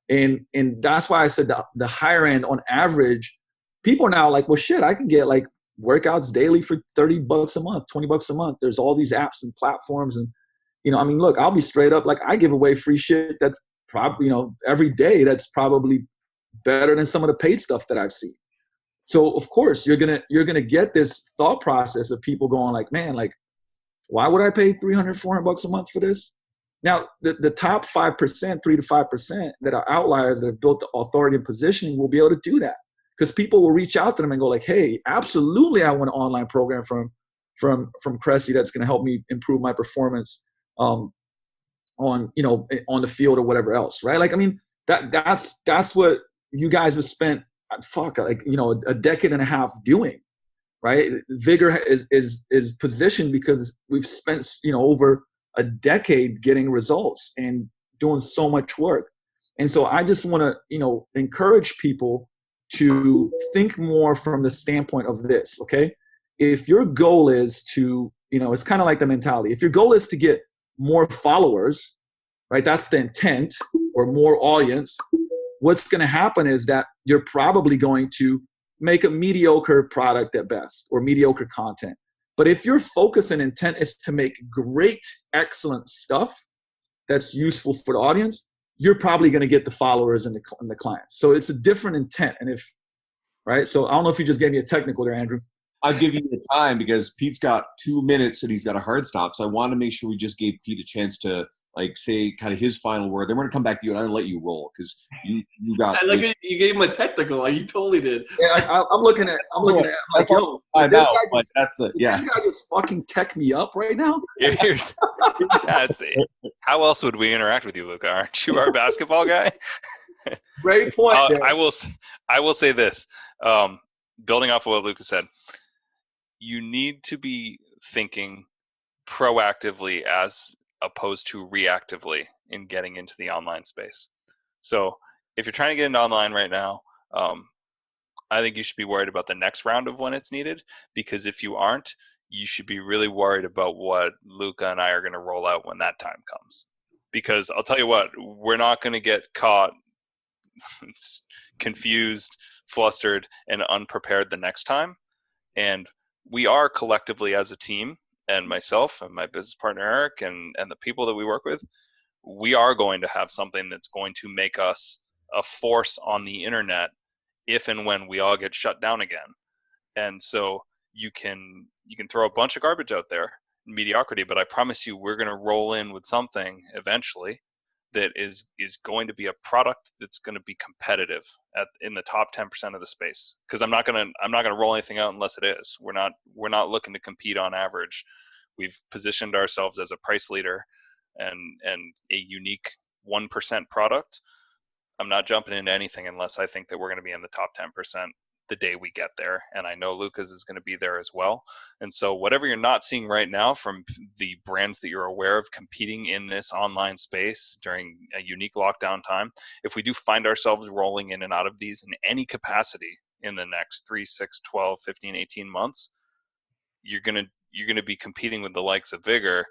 And that's why I said the higher end on average, people are now like, well, shit, I can get like workouts daily for $30 a month, $20 a month. There's all these apps and platforms. And, I mean, look, I'll be straight up, like, I give away free shit that's probably, every day, that's probably better than some of the paid stuff that I've seen. So of course you're gonna get this thought process of people going like, man, like, why would I pay $300, $400 a month for this? Now the top 5%, 3 to 5% that are outliers that have built the authority and positioning will be able to do that, because people will reach out to them and go like, hey, absolutely, I want an online program from Cressy that's going to help me improve my performance on the field or whatever else, right? Like, I mean, that's what you guys have spent a decade and a half doing, right? Vigor is positioned because we've spent over a decade getting results and doing so much work. And so I just want to encourage people to think more from the standpoint of this. Okay, if your goal is to, it's kind of like the mentality. If your goal is to get more followers, right, that's the intent, or more audience, what's going to happen is that you're probably going to make a mediocre product at best, or mediocre content. But if your focus and intent is to make great, excellent stuff that's useful for the audience, you're probably going to get the followers and the clients. So it's a different intent. And right? So I don't know if you just gave me a technical there, Andrew. I'll give you the time because Pete's got 2 minutes and he's got a hard stop. So I want to make sure we just gave Pete a chance to say kind of his final word. Then we're gonna come back to you and I'm gonna let you roll because you got. I like you gave him a technical. Like you totally did. Yeah, I'm looking at. Like, yo, I know, but that's it. Yeah. This guy just fucking tech me up right now. How else would we interact with you, Luka? Aren't you our basketball guy? Great point. I will say this. Building off of what Luka said, you need to be thinking proactively as opposed to reactively in getting into the online space. So if you're trying to get into online right now, I think you should be worried about the next round of when it's needed, because if you aren't, you should be really worried about what Luka and I are going to roll out when that time comes. Because I'll tell you what, we're not going to get caught confused, flustered, and unprepared the next time. And we are collectively as a team, and myself and my business partner Eric and the people that we work with, we are going to have something that's going to make us a force on the internet if and when we all get shut down again. And so you can throw a bunch of garbage out there, mediocrity, but I promise you we're going to roll in with something eventually that is going to be a product that's going to be competitive in the top 10% of the space. Because I'm not going to roll anything out unless it is. We're not looking to compete on average. We've positioned ourselves as a price leader and a unique 1% product. I'm not jumping into anything unless I think that we're going to be in the top 10% the day we get there. And I know Luka's is going to be there as well. And so whatever you're not seeing right now from the brands that you're aware of competing in this online space during a unique lockdown time, if we do find ourselves rolling in and out of these in any capacity in the next 3, 6, 12, 15, 18 months, you're going to be competing with the likes of Vigor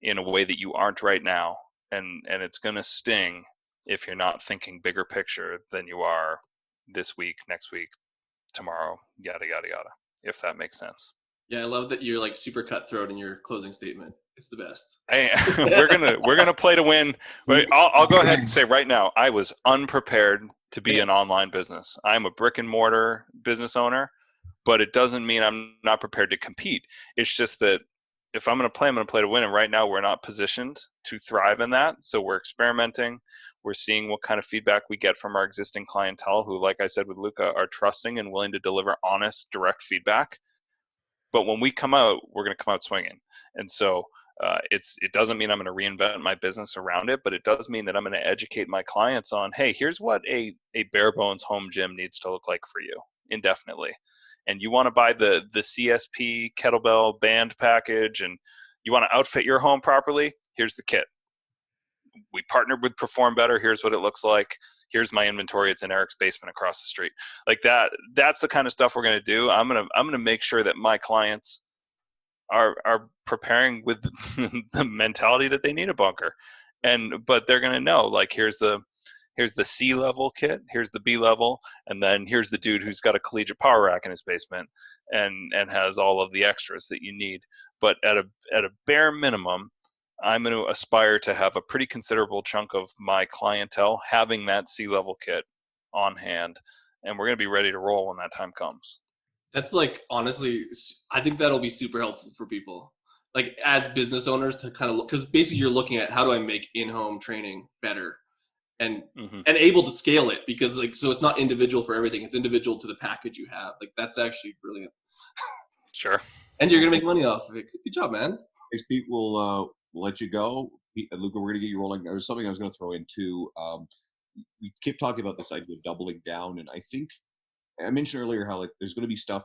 in a way that you aren't right now. And it's going to sting if you're not thinking bigger picture than you are this week, next week, tomorrow, yada yada yada, if that makes sense. Yeah, I love that you're like super cutthroat in your closing statement. It's the best. Hey, we're gonna play to win. I'll go ahead and say right now, I was unprepared to be an online business. I'm a brick and mortar business owner, but it doesn't mean I'm not prepared to compete. It's just that if I'm going to play to win. And right now we're not positioned to thrive in that. So we're experimenting. We're seeing what kind of feedback we get from our existing clientele who, like I said with Luka, are trusting and willing to deliver honest, direct feedback. But when we come out, we're going to come out swinging. And so it doesn't mean I'm going to reinvent my business around it, but it does mean that I'm going to educate my clients on, hey, here's what a bare bones home gym needs to look like for you indefinitely. And you want to buy the CSP kettlebell band package and you want to outfit your home properly, here's the kit. We partnered with Perform Better. Here's what it looks like. Here's my inventory. It's in Eric's basement across the street. Like that. That's the kind of stuff we're going to do. I'm going to make sure that my clients are preparing with the mentality that they need a bunker, but they're going to know, like, here's the C level kit, here's the B level, and then here's the dude who's got a collegiate power rack in his basement and has all of the extras that you need. But at a bare minimum, I'm going to aspire to have a pretty considerable chunk of my clientele having that C-level kit on hand, and we're going to be ready to roll when that time comes. That's like, honestly, I think that'll be super helpful for people, like as business owners, to kind of look, because basically you're looking at how do I make in-home training better and able to scale it, because like, so it's not individual for everything. It's individual to the package you have. Like that's actually brilliant. Sure. And you're going to make money off of it. Good job, man. Thanks, Pete. We'll let you go. Pete and Luka, we're going to get you rolling. There's something I was going to throw in too. We keep talking about this idea of doubling down. And I think I mentioned earlier how like there's going to be stuff,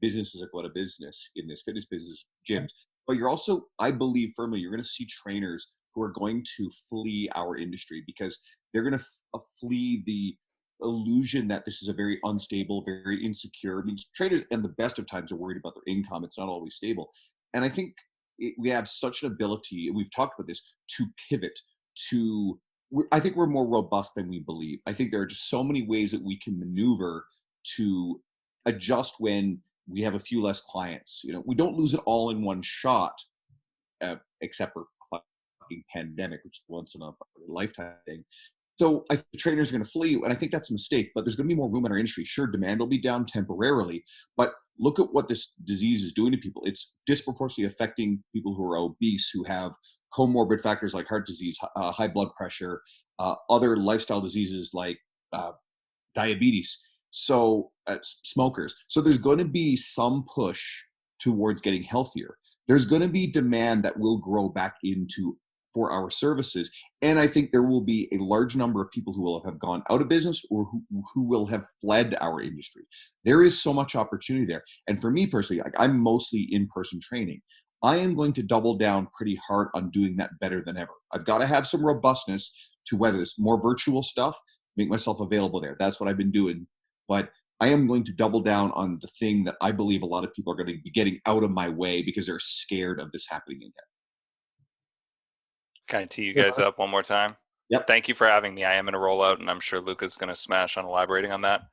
businesses that go out of business in this fitness business, gyms. But you're also, I believe firmly, you're going to see trainers who are going to flee our industry because they're going to flee the illusion that this is a very unstable, very insecure. I mean, trainers in the best of times are worried about their income. It's not always stable. And I think we have such an ability, and we've talked about this, to pivot to, I think we're more robust than we believe. I think there are just so many ways that we can maneuver to adjust when we have a few less clients. You know, we don't lose it all in one shot, except for a fucking pandemic, which is once in a lifetime thing. So I think the trainers are going to flee, and I think that's a mistake, but there's going to be more room in our industry. Sure, demand will be down temporarily, but look at what this disease is doing to people. It's disproportionately affecting people who are obese, who have comorbid factors like heart disease, high blood pressure, other lifestyle diseases like diabetes, so smokers. So there's going to be some push towards getting healthier. There's going to be demand that will grow back into for our services. And I think there will be a large number of people who will have gone out of business or who will have fled our industry. There is so much opportunity there. And for me personally, like, I'm mostly in-person training. I am going to double down pretty hard on doing that better than ever. I've got to have some robustness to weather this. More virtual stuff, make myself available there. That's what I've been doing. But I am going to double down on the thing that I believe a lot of people are going to be getting out of my way because they're scared of this happening again. Can I tee you guys up one more time? Yep. Thank you for having me. I am going to roll out, and I'm sure Luka's going to smash on elaborating on that.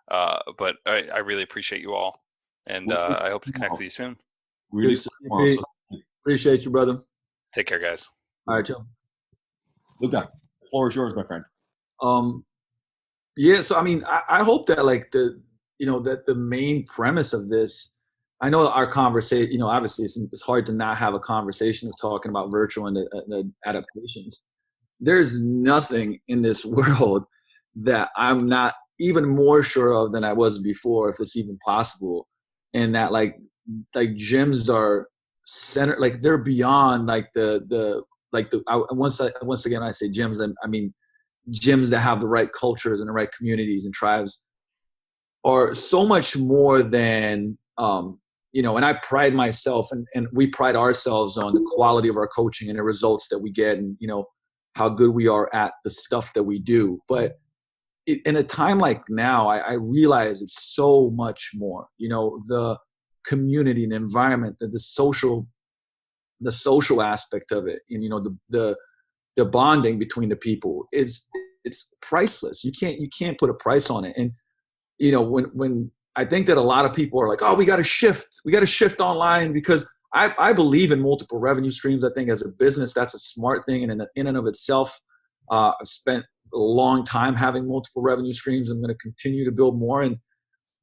But I really appreciate you all, and I hope to connect with you soon. Really appreciate you, brother. Take care, guys. All right, Joe. Luka, the floor is yours, my friend. Yeah. So I mean, I hope that like that the main premise of this. I know our conversation, you know, obviously it's hard to not have a conversation of talking about virtual and the adaptations. There's nothing in this world that I'm not even more sure of than I was before, if it's even possible. And that like gyms are centered, like they're beyond like once again, I say gyms, I mean gyms that have the right cultures and the right communities and tribes are so much more than, you know, and I pride myself and we pride ourselves on the quality of our coaching and the results that we get and, you know, how good we are at the stuff that we do. But in a time like now, I realize it's so much more, you know, the community and environment, the social aspect of it. And, you know, the bonding between the people it's priceless. You can't put a price on it. And, you know, when I think that a lot of people are like, oh, we got to shift online, because I believe in multiple revenue streams. I think as a business, that's a smart thing. And in and of itself, I've spent a long time having multiple revenue streams. I'm going to continue to build more.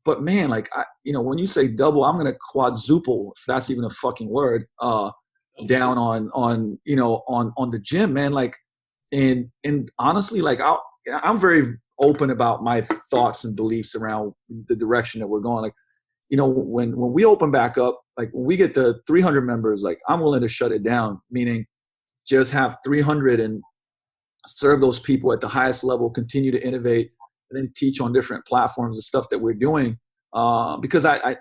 But man, like, you know, when you say double, I'm going to quadruple, if that's even a fucking word, down on, you know, on the gym, man. Like, And honestly, like I'm very open about my thoughts and beliefs around the direction that we're going. Like, when we open back up, like when we get to 300 members, like I'm willing to shut it down, meaning just have 300 and serve those people at the highest level, continue to innovate, and then teach on different platforms and stuff that we're doing. Because I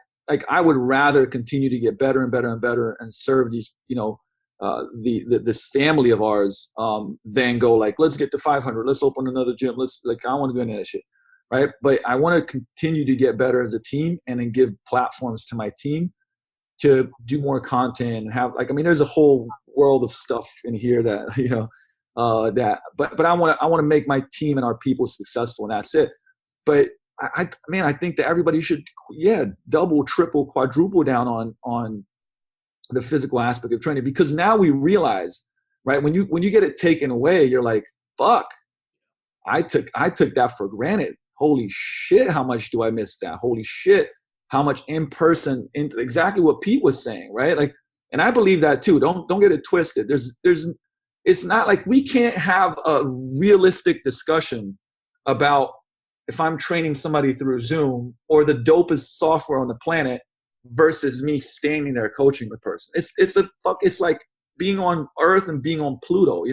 would rather continue to get better and better and better and serve these, this family of ours, than go like, let's get to 500, let's open another gym. I want to go into that shit. Right. But I want to continue to get better as a team and then give platforms to my team to do more content and have there's a whole world of stuff in here that, but I want to make my team and our people successful, and that's it. But I think that everybody should, double, triple, quadruple down on the physical aspect of training, because now we realize, right, when you get it taken away, you're like, fuck, I took that for granted. Holy shit, how much do I miss that? Holy shit, how much in person, exactly what Pete was saying, right? Like, and I believe that too. Don't get it twisted. It's not like we can't have a realistic discussion about if I'm training somebody through Zoom or the dopest software on the planet versus me standing there coaching the person. It's like being on Earth and being on Pluto.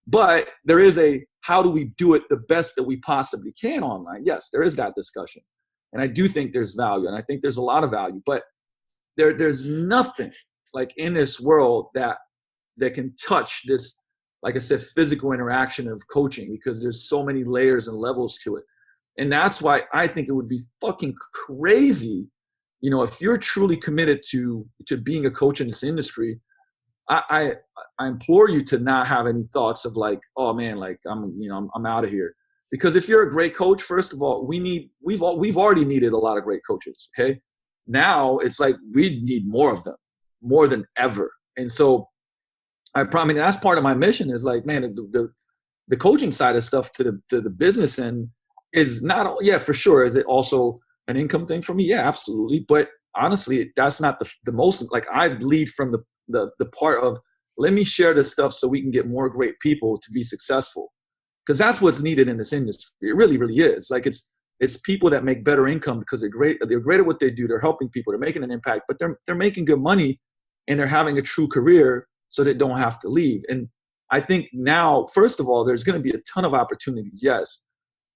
But there is how do we do it the best that we possibly can online? Yes, there is that discussion. And I do think there's value, and I think there's a lot of value, but there's nothing like in this world that can touch this, like I said, physical interaction of coaching, because there's so many layers and levels to it. And that's why I think it would be fucking crazy, if you're truly committed to being a coach in this industry. I implore you to not have any thoughts of like, oh man, like I'm out of here. Because if you're a great coach, first of all, we've already needed a lot of great coaches. Okay, now it's like we need more of them, more than ever. And so that's part of my mission is like, man, the coaching side of stuff to the business end is not, for sure. Is it also an income thing for me? Yeah, absolutely. But honestly, that's not the most, like I lead from the part of, let me share this stuff so we can get more great people to be successful. Because that's what's needed in this industry. It really, really is. Like it's people that make better income because they're great at what they do. They're helping people. They're making an impact, but they're making good money and they're having a true career so they don't have to leave. And I think now, first of all, there's going to be a ton of opportunities. Yes.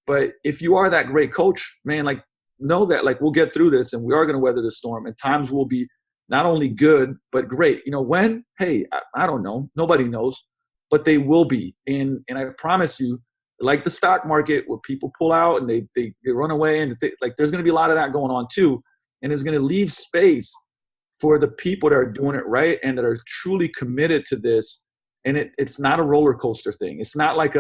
But if you are that great coach, man, like know that like we'll get through this and we are going to weather the storm, and times will be not only good, but great. When? Hey, I don't know. Nobody knows, but they will be. And I promise you, like the stock market where people pull out and they run away, and there's going to be a lot of that going on too. And it's going to leave space for the people that are doing it right and that are truly committed to this. And it's not a roller coaster thing. It's not like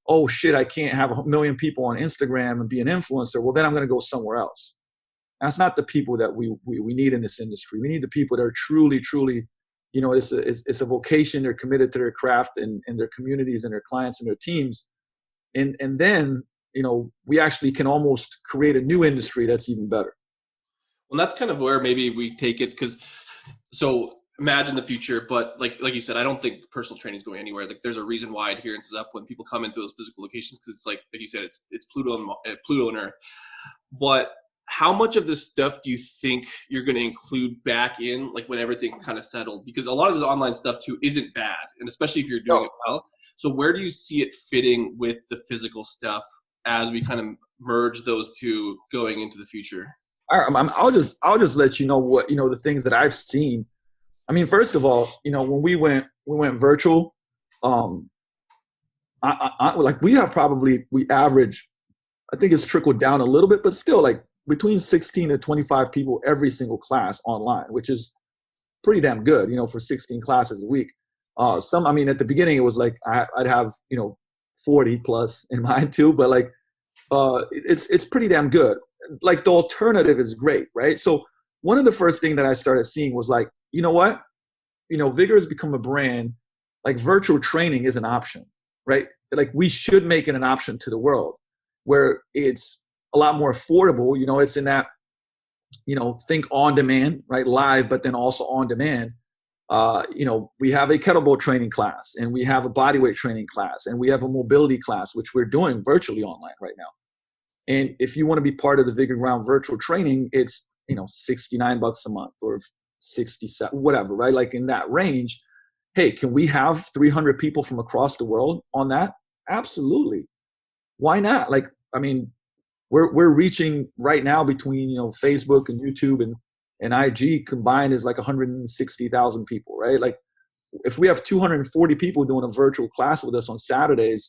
oh shit, I can't have 1 million people on Instagram and be an influencer. Well, then I'm going to go somewhere else. That's not the people that we need in this industry. We need the people that are truly, it's a vocation. They're committed to their craft and their communities and their clients and their teams. And then, we actually can almost create a new industry that's even better. Well, that's kind of where maybe we take it, so imagine the future, but like you said, I don't think personal training is going anywhere. Like there's a reason why adherence is up when people come into those physical locations, because it's like you said, it's Pluto and Earth. But how much of this stuff do you think you're going to include back in, like when everything kind of settled? Because a lot of this online stuff too isn't bad, and especially if you're doing it well. So where do you see it fitting with the physical stuff as we kind of merge those two going into the future? I'll just let you know what the things that I've seen. I mean, first of all, when we went virtual, we average, I think it's trickled down a little bit, but still like between 16 to 25 people every single class online, which is pretty damn good, for 16 classes a week. At the beginning it was like I'd have 40 plus in mine too, but like it's pretty damn good. Like the alternative is great, right? So one of the first things that I started seeing was like, you know what? Vigor has become a brand. Like virtual training is an option, right? Like we should make it an option to the world where it's a lot more affordable. It's in that, think on demand, right? Live, but then also on demand. We have a kettlebell training class, and we have a bodyweight training class, and we have a mobility class, which we're doing virtually online right now. And if you want to be part of the Vigor Ground virtual training, it's, $69 a month or 67, whatever, right? Like in that range. Hey, can we have 300 people from across the world on that? Absolutely. Why not? Like, I mean, we're reaching right now between, Facebook and YouTube and IG combined is like 160,000 people, right? Like if we have 240 people doing a virtual class with us on Saturdays,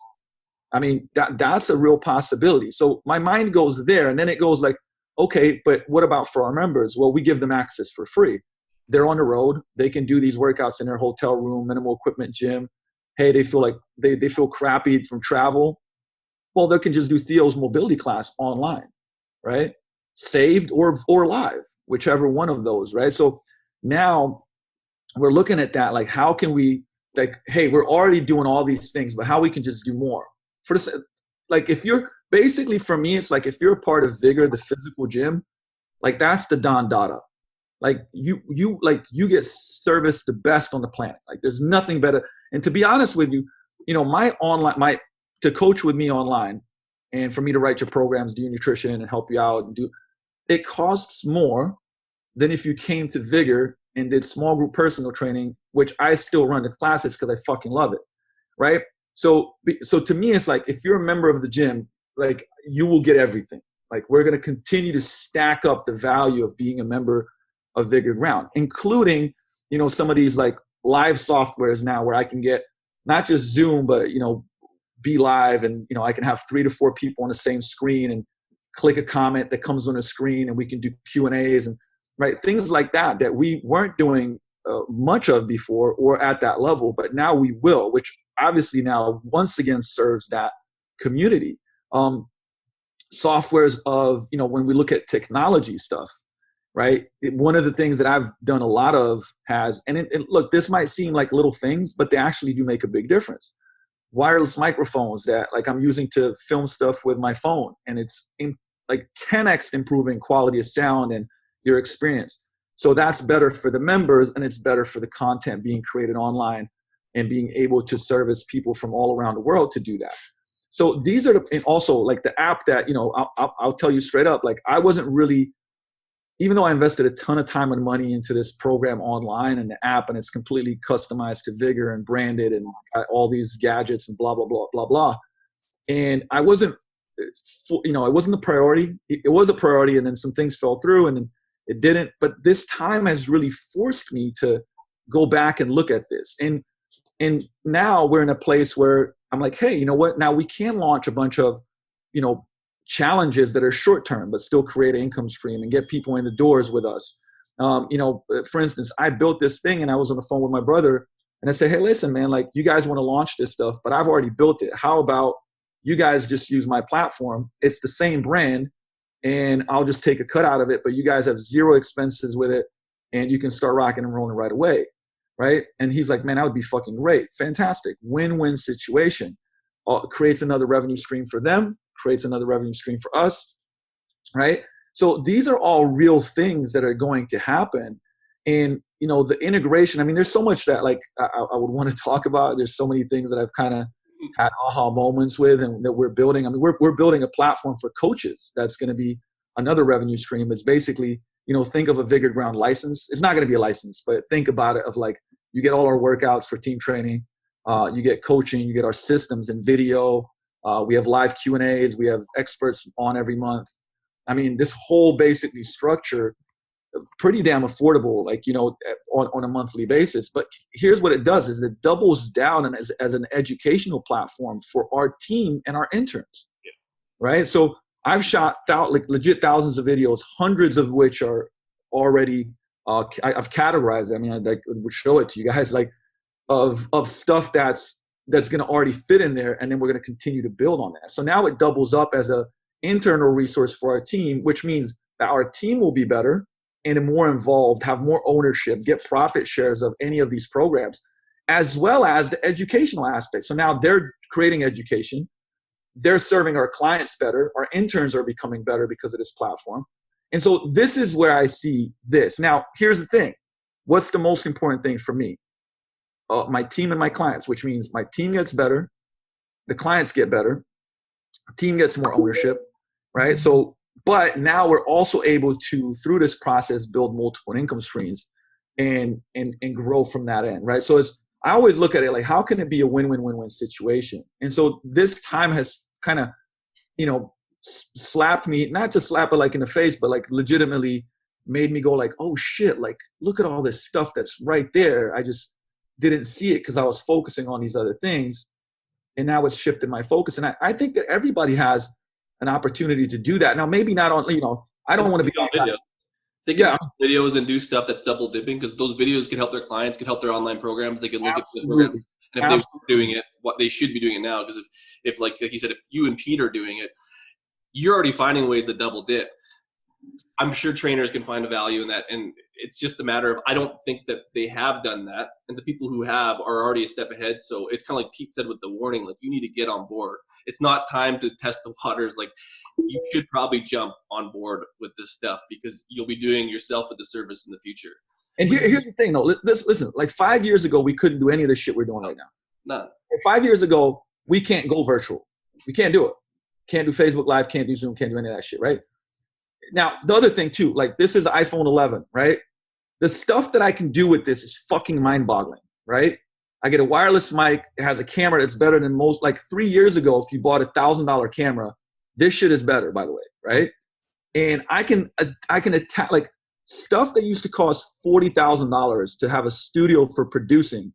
I mean, that's a real possibility. So my mind goes there, and then it goes like, okay, but what about for our members? Well, we give them access for free. They're on the road. They can do these workouts in their hotel room, minimal equipment gym. Hey, they feel like they feel crappy from travel. Well, they can just do Theo's mobility class online, right? Saved or live, whichever one of those, right? So now we're looking at that, like how can we, like, hey, we're already doing all these things, but how we can just do more. For this, like if you're basically, for me, it's like if you're a part of Vigor, the physical gym, like that's the Don Dada. Like you get service the best on the planet. Like there's nothing better. And to be honest with you, to coach with me online and for me to write your programs, do your nutrition and help you out and it costs more than if you came to Vigor and did small group personal training, which I still run the classes because I fucking love it. Right. So to me, it's like, if you're a member of the gym, like you will get everything. Like we're going to continue to stack up the value of being a member of Vigor Ground, including, some of these like live softwares now where I can get not just Zoom, but, be live and, I can have 3 to 4 people on the same screen and click a comment that comes on the screen and we can do Q&As and right. Things like that we weren't doing much of before or at that level, but now we will, which obviously now once again serves that community. Softwares of, when we look at technology stuff, right? One of the things that I've done a lot of and look, this might seem like little things, but they actually do make a big difference. Wireless microphones that like I'm using to film stuff with my phone, and it's like 10x improving quality of sound and your experience. So that's better for the members, and it's better for the content being created online and being able to service people from all around the world to do that. So these are and also like the app that, I'll tell you straight up, like I wasn't really, even though I invested a ton of time and money into this program online and the app, and it's completely customized to Vigor and branded and got all these gadgets and blah, blah, blah, blah, blah. And I wasn't, it wasn't a priority. It was a priority, and then some things fell through and then it didn't. But this time has really forced me to go back and look at this. And now we're in a place where I'm like, hey, you know what? Now we can launch a bunch of, challenges that are short term, but still create an income stream and get people in the doors with us. For instance, I built this thing and I was on the phone with my brother and I said, hey, listen, man, like you guys want to launch this stuff, but I've already built it. How about you guys just use my platform? It's the same brand and I'll just take a cut out of it, but you guys have zero expenses with it and you can start rocking and rolling right away. Right. And he's like, man, that would be fucking great. Fantastic. Win-win situation. Creates another revenue stream for them, creates another revenue stream for us. Right. So these are all real things that are going to happen. And, the integration, I mean, there's so much that like I would want to talk about. There's so many things that I've kind of had aha moments with and that we're building. I mean, we're building a platform for coaches. That's going to be another revenue stream. It's basically, think of a Vigor Ground license. It's not going to be a license, but think about it of like, you get all our workouts for team training. You get coaching, you get our systems and video. We have live Q&As. We have experts on every month. I mean, this whole basically structure, pretty damn affordable, like, on a monthly basis. But here's what it does is it doubles down as an educational platform for our team and our interns. Yeah. Right. So I've shot like legit thousands of videos, hundreds of which are already, I've categorized. I mean, I would show it to you guys, like of stuff that's going to already fit in there. And then we're going to continue to build on that. So now it doubles up as a internal resource for our team, which means that our team will be better and more involved, have more ownership, get profit shares of any of these programs, as well as the educational aspect. So now they're creating education. They're serving our clients better. Our interns are becoming better because of this platform. And so this is where I see this. Now, here's the thing. what's the most important thing for me? My team and my clients, which means my team gets better, the clients get better, team gets more ownership, right? So, but now we're also able to, through this process, build multiple income streams and grow from that end, right? So I always look at it like, how can it be a win-win-win-win situation? And so this time has kind of, slapped me, not just slap it like in the face, but like legitimately made me go like, oh shit, like look at all this stuff that's right there. I just didn't see it because I was focusing on these other things. And now it's shifted my focus. And I think that everybody has an opportunity to do that. Now, maybe not on, I don't want to be on video. They can make videos and do stuff that's double dipping, because those videos can help their clients, can help their online programs. They can look at the program. And if they're doing it, what they should be doing it now. Because if like you said, if you and Pete are doing it, you're already finding ways to double dip. I'm sure trainers can find a value in that. And it's just a matter of, I don't think that they have done that. And the people who have are already a step ahead. So it's kind of like Pete said with the warning, like you need to get on board. It's not time to test the waters. Like you should probably jump on board with this stuff, because you'll be doing yourself a disservice in the future. And here's the thing though, listen, like 5 years ago, we couldn't do any of this shit we're doing right now. None. 5 years ago, we can't go virtual. We can't do it. Can't do Facebook Live, can't do Zoom, can't do any of that shit, right? Now, the other thing too, like this is iPhone 11, right? The stuff that I can do with this is fucking mind-boggling, right? I get a wireless mic. It has a camera that's better than most. Like 3 years ago, if you bought $1,000 camera, this shit is better, by the way, right? And I can attack like stuff that used to cost $40,000 to have a studio for producing.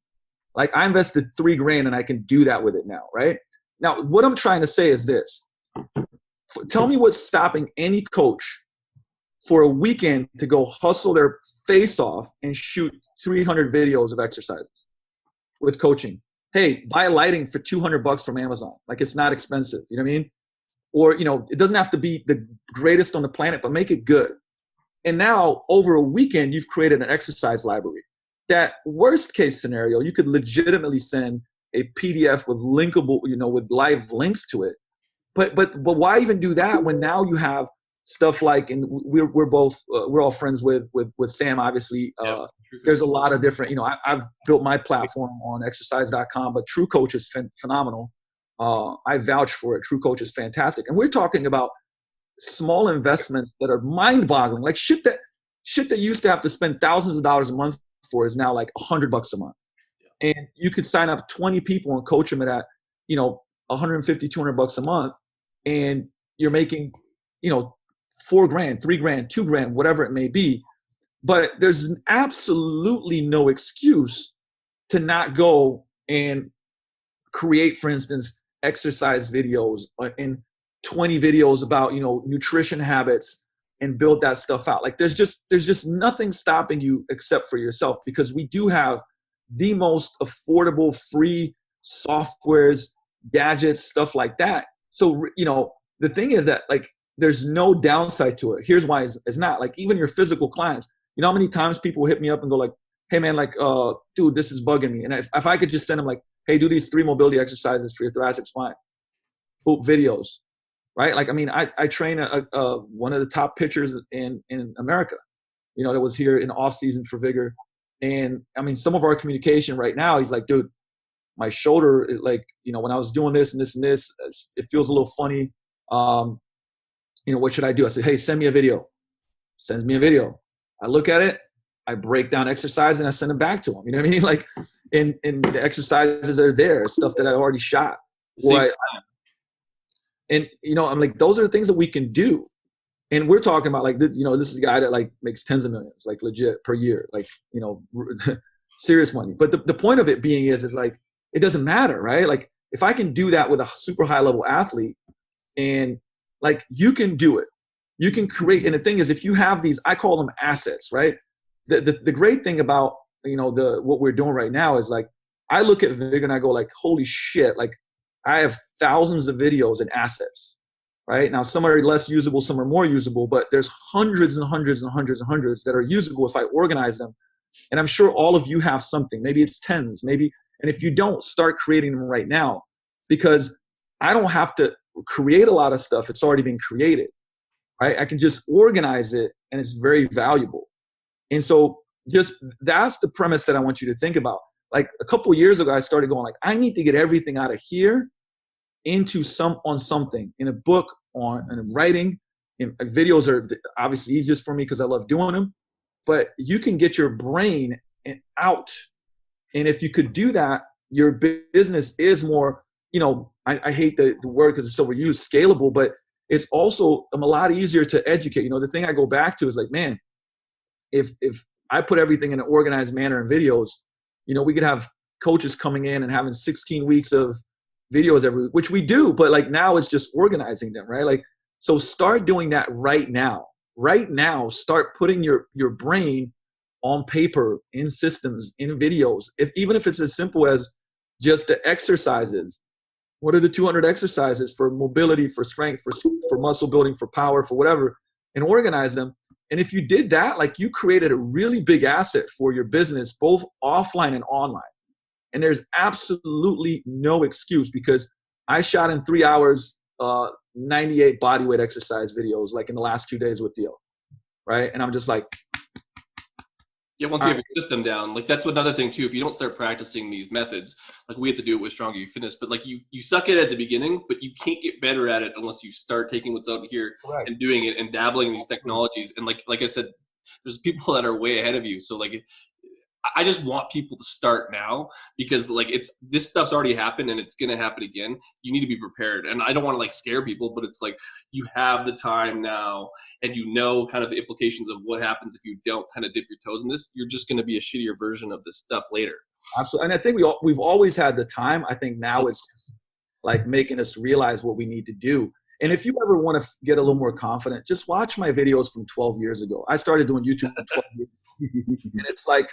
Like I invested $3,000 and I can do that with it now, right? Now, what I'm trying to say is this. Tell me what's stopping any coach for a weekend to go hustle their face off and shoot 300 videos of exercises with coaching. Hey, buy lighting for $200 from Amazon. Like it's not expensive. You know what I mean? Or, it doesn't have to be the greatest on the planet, but make it good. And now over a weekend, you've created an exercise library. That worst case scenario, you could legitimately send a PDF with linkable, with live links to it. But why even do that when now you have stuff like, and we're all friends with Sam, obviously. There's a lot of different, I've built my platform on exercise.com, but True Coach is phenomenal. I vouch for it. True Coach is fantastic. And we're talking about small investments that are mind-boggling, like shit that used to have to spend thousands of dollars a month for is now like $100 a month. And you could sign up 20 people and coach them at, $150, $200 a month. And you're making, $4,000, $3,000, $2,000, whatever it may be. But there's absolutely no excuse to not go and create, for instance, exercise videos and 20 videos about, nutrition habits and build that stuff out. Like there's just nothing stopping you except for yourself, because we do have the most affordable free softwares, gadgets, stuff like that. So, the thing is that like, there's no downside to it. Here's why it's not. Like even your physical clients, how many times people hit me up and go like, hey man, like, dude, this is bugging me. And if I could just send them like, hey, do these 3 mobility exercises for your thoracic spine, videos, right? Like, I mean, I train one of the top pitchers in America, that was here in off season for Vigor. And I mean, some of our communication right now, he's like, dude, my shoulder, like, when I was doing this and this and this, it feels a little funny. What should I do? I said, hey, send me a video. Sends me a video. I look at it. I break down exercise and I send it back to him. You know what I mean? Like, and the exercises are there, stuff that I already shot. I'm like, those are the things that we can do. And we're talking about like, this is a guy that like makes tens of millions, like legit per year, like, serious money. But the point of it being is like, it doesn't matter, right? Like if I can do that with a super high level athlete, and like, you can do it, you can create. And the thing is, if you have these, I call them assets, right? The great thing about, what we're doing right now is like, I look at Vig and I go like, holy shit. Like I have thousands of videos and assets, right? Now, some are less usable, some are more usable, but there's hundreds and hundreds and hundreds and hundreds that are usable if I organize them. And I'm sure all of you have something, maybe it's tens, maybe. And if you don't, start creating them right now, because I don't have to create a lot of stuff. It's already been created, right? I can just organize it and it's very valuable. And so just that's the premise that I want you to think about. Like a couple of years ago, I started going like, I need to get everything out of here into something in a book, in writing. Videos are obviously easiest for me because I love doing them, but you can get your brain out. And if you could do that, your business is more, I hate the word because it's overused, scalable, but it's also a lot easier to educate. The thing I go back to is like, man, if I put everything in an organized manner in videos, we could have coaches coming in and having 16 weeks of videos every week, which we do, but like now it's just organizing them, right? Like, so start doing that right now. Right now, start putting your brain on paper, in systems, in videos. Even if it's as simple as just the exercises. What are the 200 exercises for mobility, for strength, for muscle building, for power, for whatever, and organize them. And if you did that, like you created a really big asset for your business, both offline and online. And there's absolutely no excuse because I shot in 3 hours, 98 bodyweight exercise videos, like in the last 2 days with Theo. Right. And I'm just like, yeah, once you have your system down, like that's another thing too. If you don't start practicing these methods, like we have to do it with Stronger You Fitness, but like you suck at it at the beginning, but you can't get better at it unless you start taking what's out here and doing it and dabbling in these technologies. And like I said, there's people that are way ahead of you. So like, I just want people to start now because like this stuff's already happened and it's going to happen again. You need to be prepared. And I don't want to like scare people, but it's like you have the time now and kind of the implications of what happens if you don't kind of dip your toes in this. You're just going to be a shittier version of this stuff later. Absolutely. And I think we've always had the time. I think now it's just like making us realize what we need to do. And if you ever want to get a little more confident, just watch my videos from 12 years ago. I started doing YouTube for 12 years. And it's like,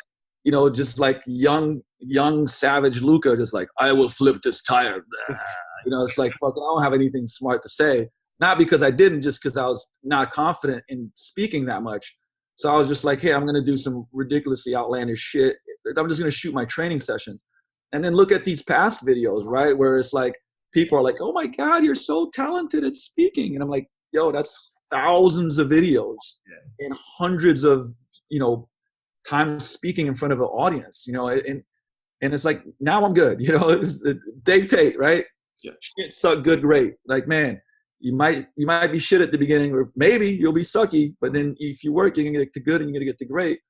just like young savage Luka, just like, I will flip this tire. It's like, fuck, I don't have anything smart to say. Not because I didn't, just because I was not confident in speaking that much. So I was just like, hey, I'm going to do some ridiculously outlandish shit. I'm just going to shoot my training sessions. And then look at these past videos, right? Where it's like, people are like, oh my God, you're so talented at speaking. And I'm like, yo, that's thousands of videos and hundreds of, time speaking in front of an audience, and it's like, now I'm good, it's Dave Tate, right? Yeah. Shit suck good, great. Like, man, you might be shit at the beginning, or maybe you'll be sucky, but then if you work, you're gonna get to good and you're gonna get to great.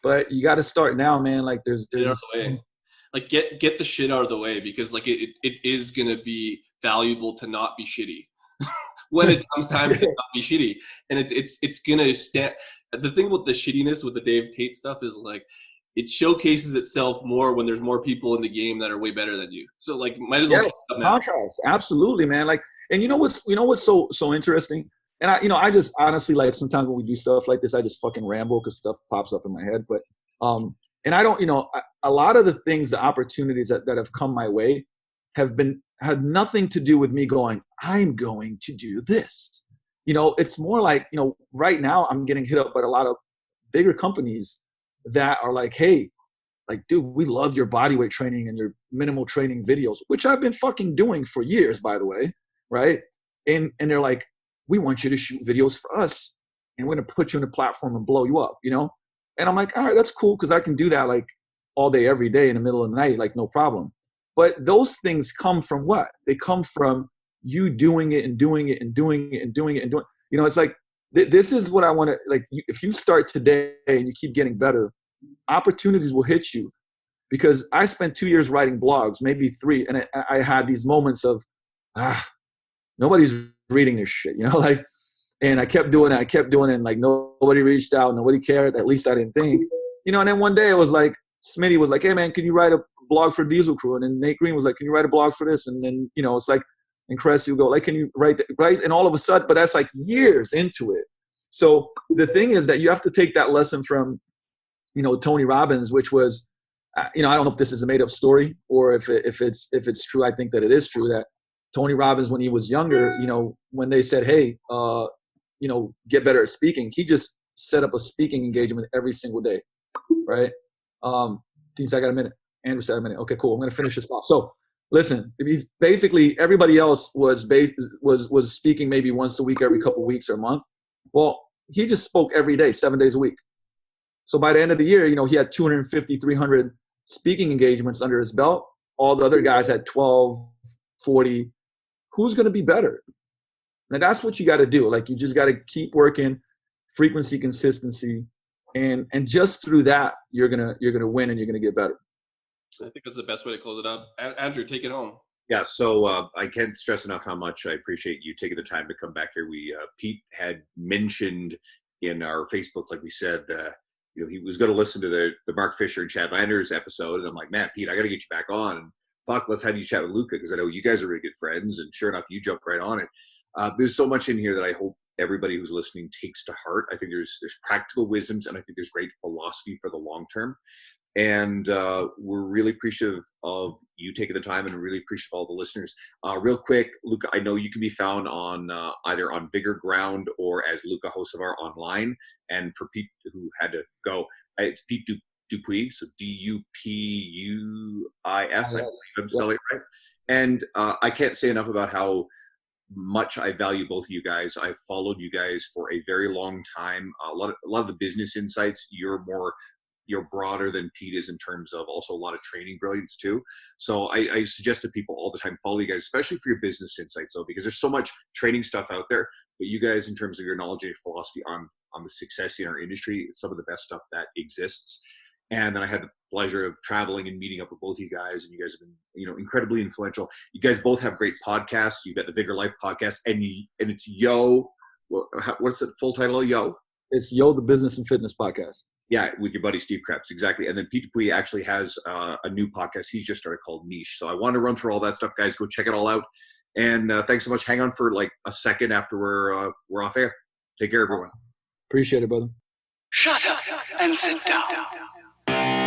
But you got to start now, man. Like there's like get the shit out of the way because like it is gonna be valuable to not be shitty. When it comes time to not be shitty, and it's gonna stand. The thing with the shittiness with the Dave Tate stuff is like it showcases itself more when there's more people in the game that are way better than you. So like, might as well. Yes, contrast, absolutely, man. Like, and you know what's so interesting, and I just honestly, like, sometimes when we do stuff like this, I just fucking ramble because stuff pops up in my head. But and I don't, a lot of the things, the opportunities that have come my way had nothing to do with me going, I'm going to do this. It's more like, right now I'm getting hit up by a lot of bigger companies that are like, hey, like, dude, we love your bodyweight training and your minimal training videos, which I've been fucking doing for years, by the way, right? And they're like, we want you to shoot videos for us, and we're going to put you on a platform and blow you up, And I'm like, all right, that's cool, because I can do that like all day, every day in the middle of the night, like no problem. But those things come from what? They come from you doing it and doing it and doing it and doing it and doing it. It's like, this is what I want to, like, if you start today and you keep getting better, opportunities will hit you. Because I spent 2 years writing blogs, maybe 3, and I had these moments of, nobody's reading this shit, like, and I kept doing it, and like nobody reached out, nobody cared, at least I didn't think, and then one day it was like, Smitty was like, hey man, can you write a blog for Diesel Crew? And then Nate Green was like, can you write a blog for this? And then, it's like, and Cressy would go, like, can you write? And all of a sudden, but that's like years into it. So the thing is that you have to take that lesson from, Tony Robbins, which was, I don't know if this is a made up story or if it's true. I think that it is true that Tony Robbins, when he was younger, when they said, hey, get better at speaking, he just set up a speaking engagement every single day. Right. Thinks I got a minute. Andrew said a minute. Okay, cool. I'm going to finish this off. So listen, he's basically, everybody else was speaking maybe once a week, every couple of weeks or a month. Well, he just spoke every day, 7 days a week. So by the end of the year, he had 250, 300 speaking engagements under his belt. All the other guys had 12, 40. Who's going to be better? And that's what you got to do. Like, you just got to keep working, frequency, consistency, and just through that, you're gonna win and you're gonna get better. I think that's the best way to close it up. Andrew, take it home. Yeah, so I can't stress enough how much I appreciate you taking the time to come back here. Pete had mentioned in our Facebook, like we said, he was going to listen to the Mark Fisher and Chad Landers episode, and I'm like, man, Pete, I got to get you back on, and fuck, let's have you chat with Luka, because I know you guys are really good friends, and sure enough, you jumped right on it. There's so much in here that I hope everybody who's listening takes to heart. I think there's practical wisdoms, and I think there's great philosophy for the long term. And we're really appreciative of you taking the time, and really appreciative of all the listeners. Real quick, Luka, I know you can be found on either on Bigger Ground or as Luka Hocevar online. And for Pete who had to go, it's Pete Dupuis, so Dupuis. I believe I'm spelling it right. And I can't say enough about how much I value both of you guys. I've followed you guys for a very long time. A lot of the business insights, you're broader than Pete is in terms of also a lot of training brilliance too. So I suggest to people all the time, follow you guys, especially for your business insights though, because there's so much training stuff out there, but you guys, in terms of your knowledge and your philosophy on the success in our industry, it's some of the best stuff that exists. And then I had the pleasure of traveling and meeting up with both of you guys, and you guys have been, incredibly influential. You guys both have great podcasts. You've got the Vigor Life podcast, and it's Yo. What's the full title of Yo? It's Yo, the Business and Fitness Podcast. Yeah, with your buddy Steve Krebs, exactly. And then Pete Dupuis actually has a new podcast he's just started called Niche. So I wanted to run through all that stuff, guys. Go check it all out. And thanks so much. Hang on for like a second after we're off air. Take care, everyone. Appreciate it, brother. Shut up and sit down.